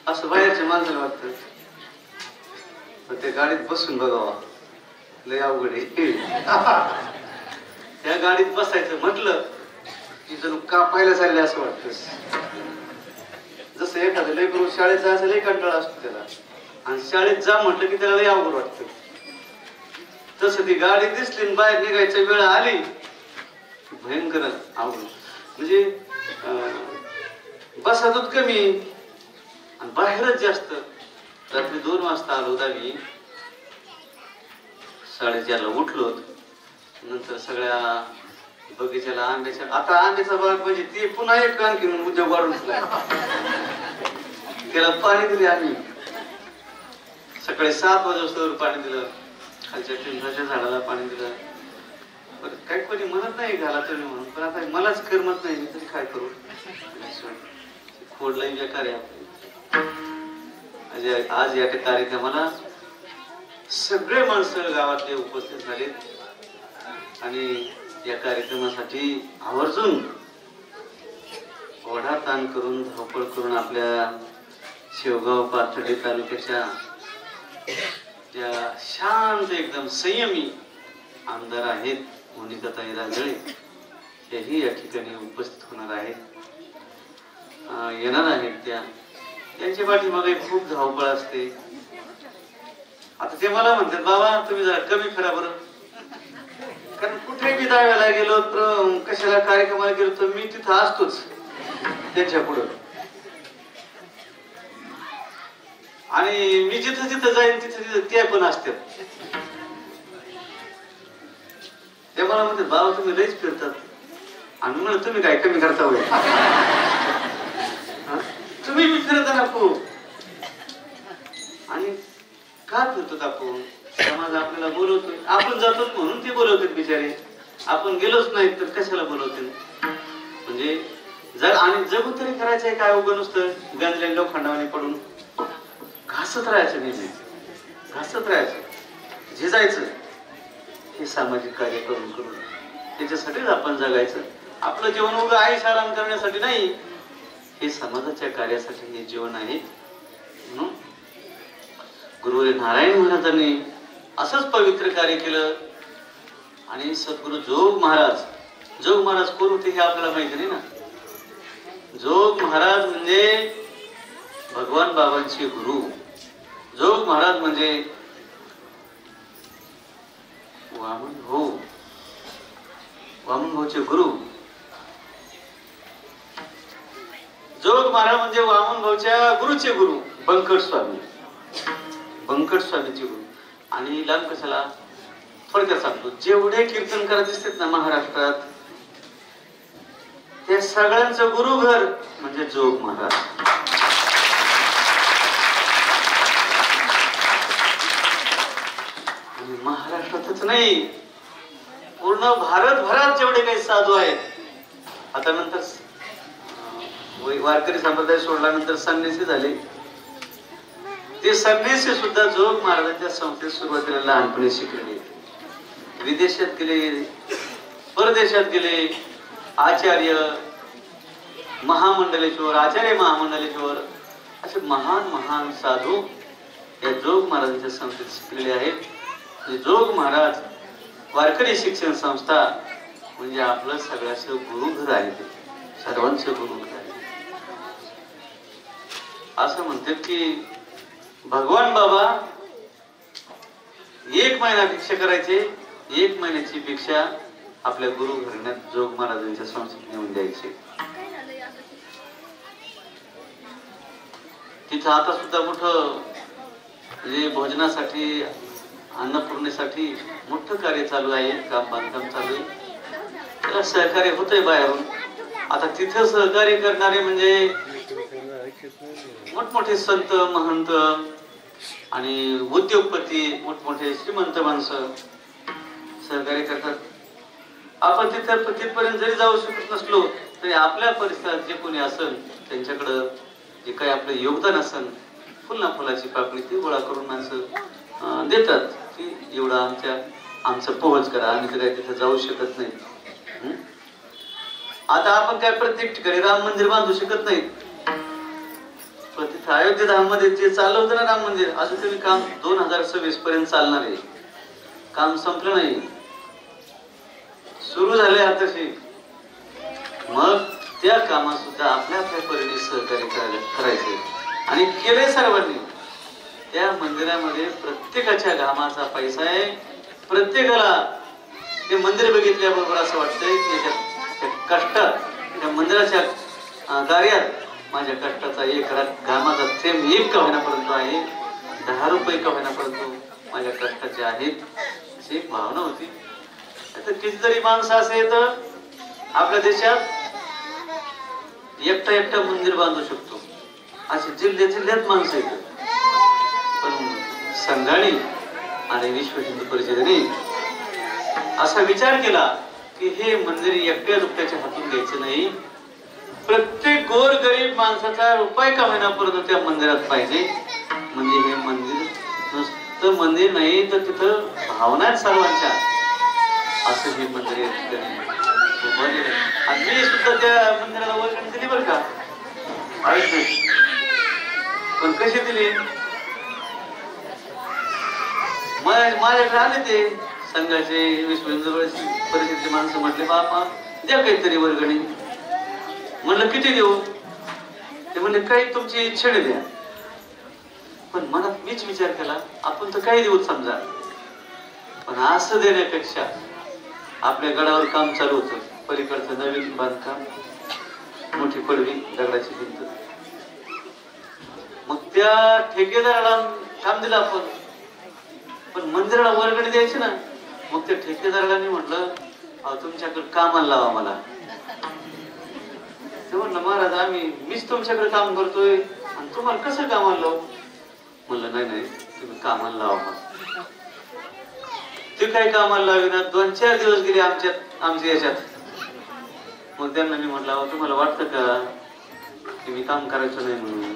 असं बाहेरच्या माणसाला वाटतं. त्या गाडीत बसून बघावा, लय अवघड आहे. त्या गाडीत बसायचं म्हटलं की जणू कापायला चालले असं वाटतं. जसं एखादं लय करून शाळेत जायचं लय कंटाळा असतो त्याला, आणि शाळेत जा म्हटलं की त्याला लय अवघड वाटतं. तसं ती गाडी दिसली आणि बाहेर निघायची वेळ आली भयंकर अवघड. म्हणजे बसातच कमी आणि बाहेरच जास्त. रात्री 2 वाजता आलो होता मी, 4:30 ला उठलो. नंतर सगळ्या बगीच्याला आंब्याच्या, आता आंब्याचा बाग म्हणजे ते पुन्हा एक आणखी उद्योग वाढून त्याला पाणी दिले आम्ही. सकाळी 7 वाजता पाणी दिलं, खालच्या टिंबाच्या झाडाला पाणी दिलं. पण काही कोणी म्हणत नाही घाला तुम्ही म्हणून, पण आता मलाच करमत नाही, मी तरी काय करू. खोडलाही बेकार आहे आपली. आज या कार्यक्रमाला सगळे माणसं गावातले उपस्थित झालेत आणि या कार्यक्रमासाठी आवर्जून ओढा ताण करून धावपळ करून आपल्या शेवगाव पाथर्डी तालुक्याच्या ज्या शांत एकदम संयमी आमदार आहेत मोनिकाताई राजळे, हेही या ठिकाणी उपस्थित होणार आहेत, येणार आहेत. त्यांच्या पाठीमागे खूप धावपळ असते. आता ते मला म्हणतात बाबा तुम्ही जरा कमी करा बरं, कारण कुठे बी दाव्याला गेलो तर कशाला कार्यक्रमाला गेलो तर मी तिथं असतोच त्यांच्या पुढं, आणि मी जिथं जिथं जाईन तिथं तिथं ते पण असतात. ते मला म्हणतात बाबा तुम्ही लईच फिरतात, आणि म्हणून तुम्ही काय कमी करता होईल, तुम्ही बी फिरता ना खूप. आणि का फिरतो आपण, समाज आपल्याला बोलवतोय, आपण जातो म्हणून ते बोलवतात बिचारे, आपण गेलोच नाही तर कशाला बोलवते. म्हणजे आणि जगू तरी करायचंय काय, उगं नुसतं गंजले लोखंडावाने पडून घासत राहायचं नाही, घासत राहायचं, झिजायचं. हे सामाजिक कार्य करून करून त्याच्यासाठीच आपण जगायचं. आपलं जीवन उगं आयुष्य आराम करण्यासाठी नाही, हे समाजाच्या कार्यासाठी हे जीवन आहे. म्हणून गुरु नारायण महाराजांनी असंच पवित्र कार्य केलं. आणि सद्गुरु जोग महाराज कोण होते हे आपल्याला माहिती नाही ना. जोग महाराज म्हणजे भगवान बाबांचे गुरु. जोग महाराज म्हणजे वामन भाऊचे गुरु. जोग महाराज म्हणजे वामन भाऊच्या गुरुचे गुरु बंकट स्वामीचे गुरु. आणि लांब कशाला थोडक्यात सांगतो, जेवढे कीर्तनकार दिसतात ना महाराष्ट्रात, ते सगळ्यांचं गुरुघर म्हणजे जोग महाराज. आणि महाराष्ट्रातच नाही, पूर्ण भारतभरात जेवढे काही साधू आहेत, आता नंतर वारकरी संप्रदाय सोडल्यानंतर संन्यासी झाले, ते संन्यासी सुद्धा जोग महाराजांच्या संस्थेत सुरुवातीला लहानपणी शिकलेले, विदेशात गेले, परदेशात गेले, आचार्य महामंडलेश्वर असे महान साधू या जोग महाराजांच्या संस्थेत शिकलेले आहेत. जोग महाराज वारकरी शिक्षण संस्था म्हणजे आपलं सगळ्याचं गुरुघर आहे, ते सर्वांचं गुरुघर आहे. असं म्हणतात की भगवान बाबा 1 महिना भिक्षा करायचे, 1 महिन्याची भिक्षा आपल्या गुरु घराण्यात जोग महाराजांच्या संस्थेत नेऊन द्यायचे. तिथं आता सुद्धा मोठं म्हणजे भोजनासाठी अन्नपूर्णेसाठी मोठं कार्य चालू आहे, बांधकाम चालू आहे, त्याला सहकार्य होतंय बाहेरून. आता तिथं सहकार्य करणारे म्हणजे मोठमोठे संत महंत आणि उद्योगपती, मोठमोठे श्रीमंत माणसं सहकार्य करतात. आपण तिथपर्यंत जरी जाऊ शकत नसलो तरी आपल्या परिसरात जे कोणी असेल त्यांच्याकडं जे काही आपलं योगदान असेल, फुलाची पाकळी ती गोळा करून माणसं देतात की एवढं आमचं पोहोच करा, आम्ही तर तिथे जाऊ शकत नाही. आता आपण काय प्रत्येक ठिकाणी राम मंदिर बांधू शकत नाही, पण तिथे अयोध्या धाममध्ये जे चाललं होतं ना राम मंदिर, अजून तरी काम 2026 पर्यंत चालणार आहे. काम संपलं नाही, सुरू झाले आताशी. मग त्या कामात सुद्धा आपल्या परीने सहकार्य करायचे आणि केले सर्वांनी. त्या मंदिरामध्ये प्रत्येकाच्या घामाचा पैसा आहे. प्रत्येकाला ते मंदिर बघितल्याबरोबर असं वाटतंय की त्या कष्टात, त्या मंदिराच्या कार्यात माझ्या कष्टाचा एक घामाचा थेंब एक का होण्यापर्यंत आहे, 10 रुपये का होण्यापर्यंत माझ्या कष्टाचे आहेत, अशी एक भावना होती. आता कितीतरी माणसं असे तर आपल्या देशात एकटा मंदिर बांधू शकतो, असे जिल्ह्यात माणसं येतात, पण संघाने आणि विश्व हिंदू परिषदेने असा विचार केला की हे मंदिर एकट्या दुकट्याच्या हातून घ्यायचं नाही, प्रत्येक गोरगरीब माणसाचा रुपये का होईना परंतु त्या मंदिरात पाहिजे. म्हणजे हे मंदिर नुसतं मंदिर नाही तर तिथं भावना आहेत सर्वांच्या, असं हे मंदिर आणि मी सुद्धा त्या मंदिराला वर्गणी दिली बरं का, पण कशी दिली, माझ्याकडे आले ते संघाचे विश्व हिंदू परिषदेचे माणसं, म्हटले बापा द्या काहीतरी वर्गणी. म्हणलं किती देऊ, ते म्हणले काही तुमची इच्छेने द्या. पण मनात मीच विचार केला आपण तर काही देऊ समजा, पण असं देण्यापेक्षा आपल्या गडावर काम चालू होतं, पलीकडचं नवीन बांधकाम, मोठी पडवी दगडाची भिंत, मग त्या ठेकेदाराला काम दिलं आपण, पण मंदिराला वर्गणी द्यायची ना. मग त्या ठेकेदाराला मी म्हटलं तुमच्याकडे कामाला लावा मला. ते म्हटलं महाराज मीच तुमच्याकडे काम करतोय आणि तुम्हाला कसं कामाला लावू. म्हणलं नाही तुम्ही कामाला लावा. ते काही कामाला लावेना, 2-4 दिवस गेले आमच्या याच्यात. मग त्यांना मी म्हटलं तुम्हाला वाटतं का की मी काम करायचं नाही म्हणून,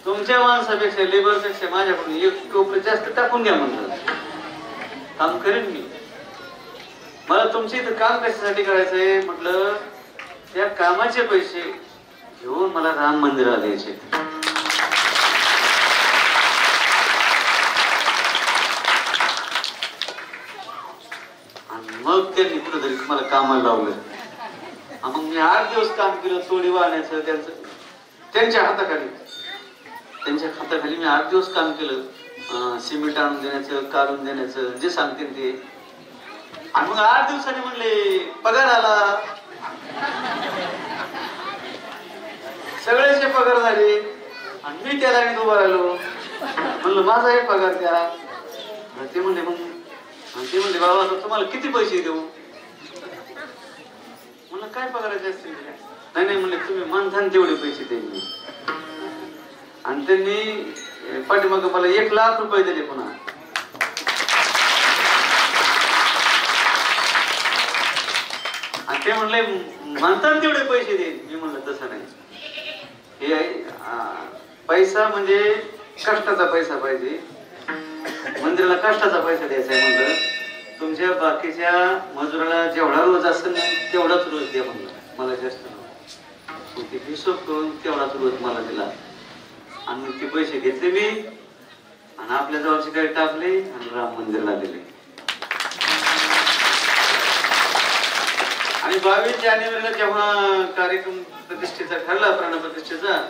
तुमच्या माणसापेक्षा लेबरपेक्षा माझ्याकडून 1 टोपलं जास्त टाकून घ्या म्हणलं, काम करेन मी. मला तुमच्या इथं काम कशासाठी करायचंय म्हटलं, त्या कामाचे पैसे घेऊन मला राम मंदिराला द्यायचे. आणि मग त्यांनी कुठेतरी मला कामाला लावलं. मग मी 8 दिवस काम केलं, तोडी वाहण्याचं त्यांच्या हाताखाली मी 8 दिवस काम केलं, सिमेंट आणून देण्याचं, काढून देण्याचं, जे सांगतील ते. आणि मग 8 दिवसांनी म्हणले पगार आला. सगळ्याचे पगार झाले आणि मी त्या लाईनीत उभा राहिलो. म्हणलं माझा एक पगार द्या. ते म्हणले बाबा तुम्हाला किती पैसे देऊ. म्हणलं काय पगाराचे असतील. नाही म्हणले तुम्ही मानधन तेवढे पैसे देईल. आणि त्यांनी पाठीमाग मला 1 लाख रुपये दिले पुन्हा. आणि ते म्हणले मानधन तेवढे पैसे देईल. मी म्हणलं तसं नाही, हे पैसा म्हणजे कष्टाचा पैसा पाहिजे, मंदिराला कष्टाचा पैसा द्यायचा आहे. म्हणलं तुमच्या बाकीच्या मजुराला जेवढा रोज असेल ना तेवढाच रोज द्या म्हणलं, मला जास्त नाही. ते हिशोब करून तेवढाच रोज मला दिला. आणि मग ते पैसे घेतले मी आणि आपल्या जवळचे काही टाकले आणि राम मंदिरला दिले. आणि 22 जानेवारीला जेव्हा कार्यक्रम प्रतिष्ठेचा ठरला, प्राणप्रतिष्ठेचा,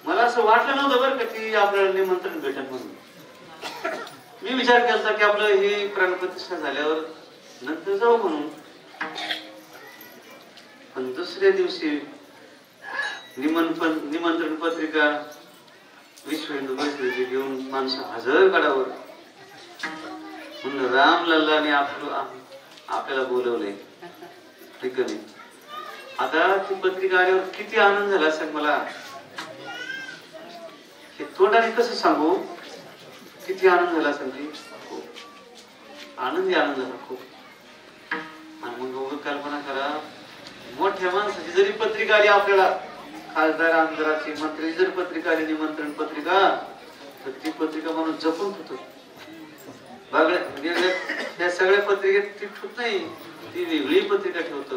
मला असं वाटलं नव्हतं बरं का की आपल्याला निमंत्रण भेटेल म्हणून. मी विचार केला की आपलं ही प्राणप्रतिष्ठा झाल्यावर नंतर जाऊ म्हणून. पण दुसऱ्या दिवशी निमंत्रण पत्रिका विश्व हिंदू परिषदेची घेऊन माणसं हजर गडावर. म्हणलं रामलल्लाने आपल्याला बोलवलंय. ठीक आहे, आता ती पत्रिका आल्यावर किती आनंद झाला असेल मला, हे तोंडाने कसं सांगू, किती आनंद झाला असेल. ती खूप आनंद झाला खूप. आणि मग कल्पना करा, मोठ्या माणसाची जरी पत्रिका आली आपल्याला, खासदार आमदाराची मंत्री जर पत्रिका आली, निमंत्रण पत्रिका, तर ती पत्रिका म्हणून जपून ठेवतो. त्या सगळ्या पत्रिकेत ती ठेवत नाही, ती वेगळी पत्रिका ठेवतो.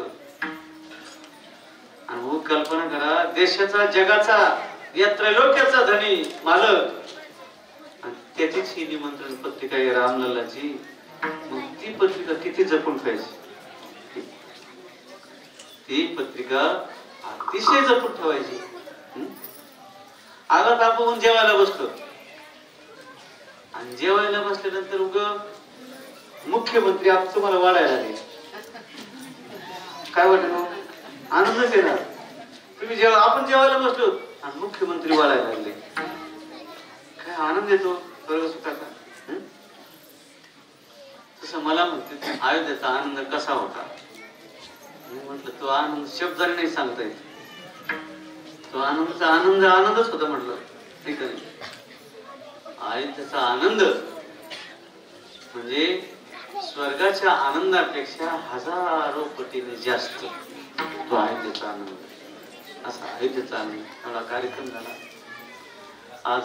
आणि मग कल्पना करा, देशाचा जगाचा या त्रैलोक्याचा धनी मालक, आणि त्याचीच ही निमंत्रण पत्रिका आहे रामलल्लाची. मग ती पत्रिका किती जपून ठेवायची, ती पत्रिका अतिशय जपून ठेवायची. आगात आपण जेवायला बसलो आणि जेवायला बसल्यानंतर उग मुख्यमंत्री तुम्हाला वाढायला लागले, काय वाटत आनंदच येणार. तुम्ही आपण जेवायला बसलो आणि मुख्यमंत्री वाढायला लागले, काय आनंद येतो सर्व सुखाचा. तसं मला म्हणते अयोध्येचा आनंद कसा होता. मी म्हटलं तो आनंद शब्दाने नाही सांगता येत. तो आनंदच होता म्हटलं. ठीक आहे, अयोध्येचा आनंद म्हणजे स्वर्गाच्या आनंदापेक्षा हजारो पटीने जास्त तो अयोध्येचा आनंद. असा अयोध्येचा आनंद एवढा कार्यक्रम झाला. आज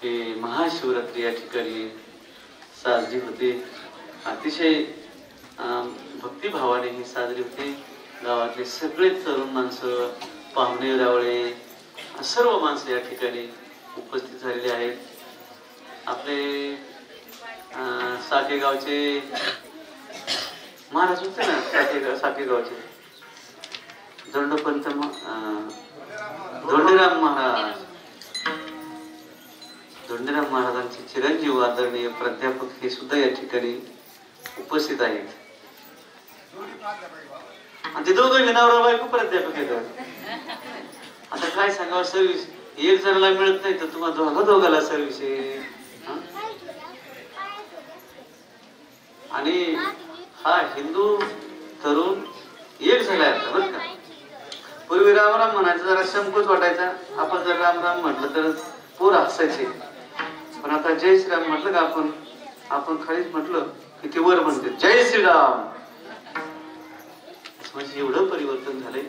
हे महाशिवरात्री या ठिकाणी साजरी होते. अतिशय भक्तिभावाने ही साजरी होते. गावातले सगळे तरुण माणसं, पाहुणे रावळे, सर्व माणसं या ठिकाणी उपस्थित झालेले आहेत. आपले साकेगावचे महाराज होते ना, साकेगावचे दंडोपंत धोंडीराम महाराज, धोंडीराम महाराजांचे चिरंजीव आदरणीय प्राध्यापक हे सुद्धा या ठिकाणी उपस्थित आहेत. आणि ते दोघं नवरा बायको प्राध्यापक येतात. आता काय सांगावं, सर्व्हिस एक जणाला मिळत नाही तर तुम्हाला दोघाला सर्व्हिस आहे. आणि हा हिंदू तरुण एक झालाय आता बरं का. पूर्वी राम राम म्हणायचं जरा संकोच वाटायचा. आपण जर राम राम म्हटलं तर पोर हसायचे. पण आता जय श्रीराम म्हटलं का आपण खालीच म्हटलं की ते वर म्हणते जय श्रीराम. म्हणजे एवढं परिवर्तन झालंय.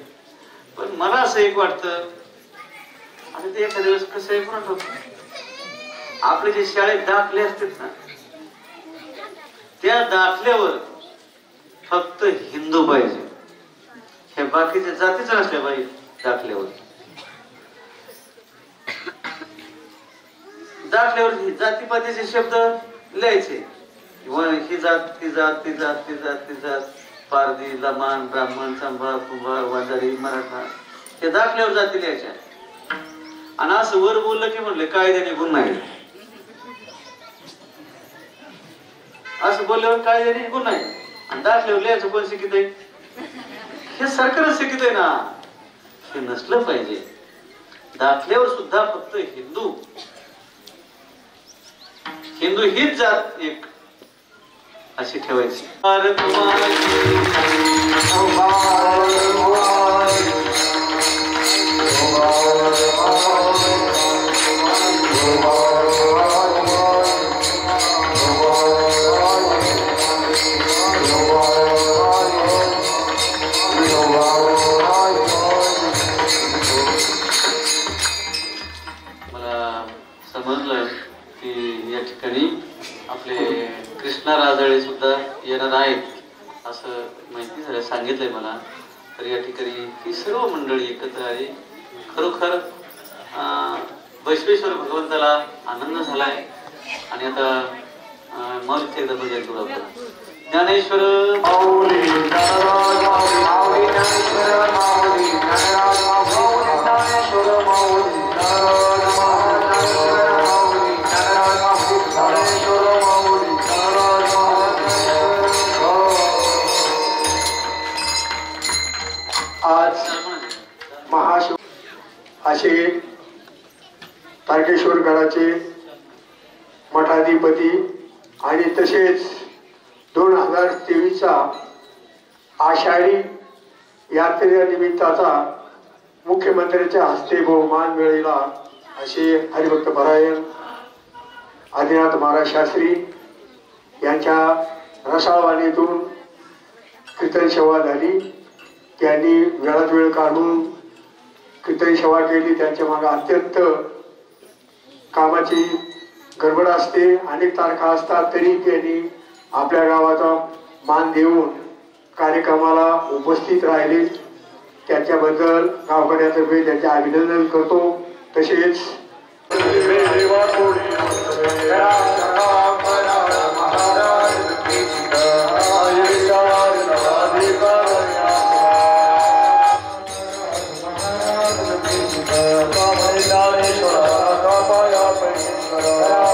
पण मला असं एक वाटतं, आणि ते एखाद्या दिवस कसं आहे म्हणतो, आपले जे शाळेत दाखले असतात ना, त्या दाखल्यावर फक्त हिंदू पाहिजे. हे बाकीच्या जातीच नसल्या पाहिजे दाखल्यावर. दाखल्यावर जातीपातीचे शब्द लिहायचे. ही जात ती जात ती जात ती जात ती जात, पारधी, लमाण, ब्राह्मण, सांभार, कुंभार, वंजारी, मराठा, हे दाखल्यावर जाती लिहायच्या. आणि असं वर बोललं की म्हणले कायद्याने गुन्हा आहे. असं बोलल्यावर कायद्याने गुन्हा आहे. आणि दाखल्यावर लिहायचं कोण शिकित आहे? हे सरकारच शिकित आहे ना. हे नसलं पाहिजे. दाखल्यावर सुद्धा फक्त हिंदू हीच जात एक अशी ठेवायची. मला समजलं की या ठिकाणी आपले कृष्णा राजळे सुद्धा येणार आहेत असं माहिती झालं, सांगितलंय मला. तर या ठिकाणी ही सर्व मंडळी एकत्र आली. खरोखर बसवेश्वर भगवंताला आनंद झालाय. आणि आता मग एकदा भजन करू आपण. ज्ञानेश्वर माऊली, ज्ञानेश्वर माऊली, ज्ञानेश्वर माऊली, ज्ञानेश्वर माऊली. आज महाशिव असे तारकेश्वर गडाचे मठाधिपती आणि तसेच 2023चा आषाढी यात्रेनिमित्ताचा मुख्यमंत्र्यांच्या हस्ते बहुमान मिळाला असे हरिभक्त परायण आदिनाथ महाराज शास्त्री यांच्या रसाळवाणीतून कीर्तन सेवा झाली. त्यांनी वेळात वेळ काढून कीर्तन सेवा केली. त्यांच्या मागे अत्यंत कामाची गडबड असते, अनेक तारखा असतात, तरी त्यांनी आपल्या गावाचा मान देऊन कार्यक्रमाला उपस्थित राहिले. त्याच्याबद्दल गावकऱ्यातर्फे त्यांचे अभिनंदन करतो. तसेच Ram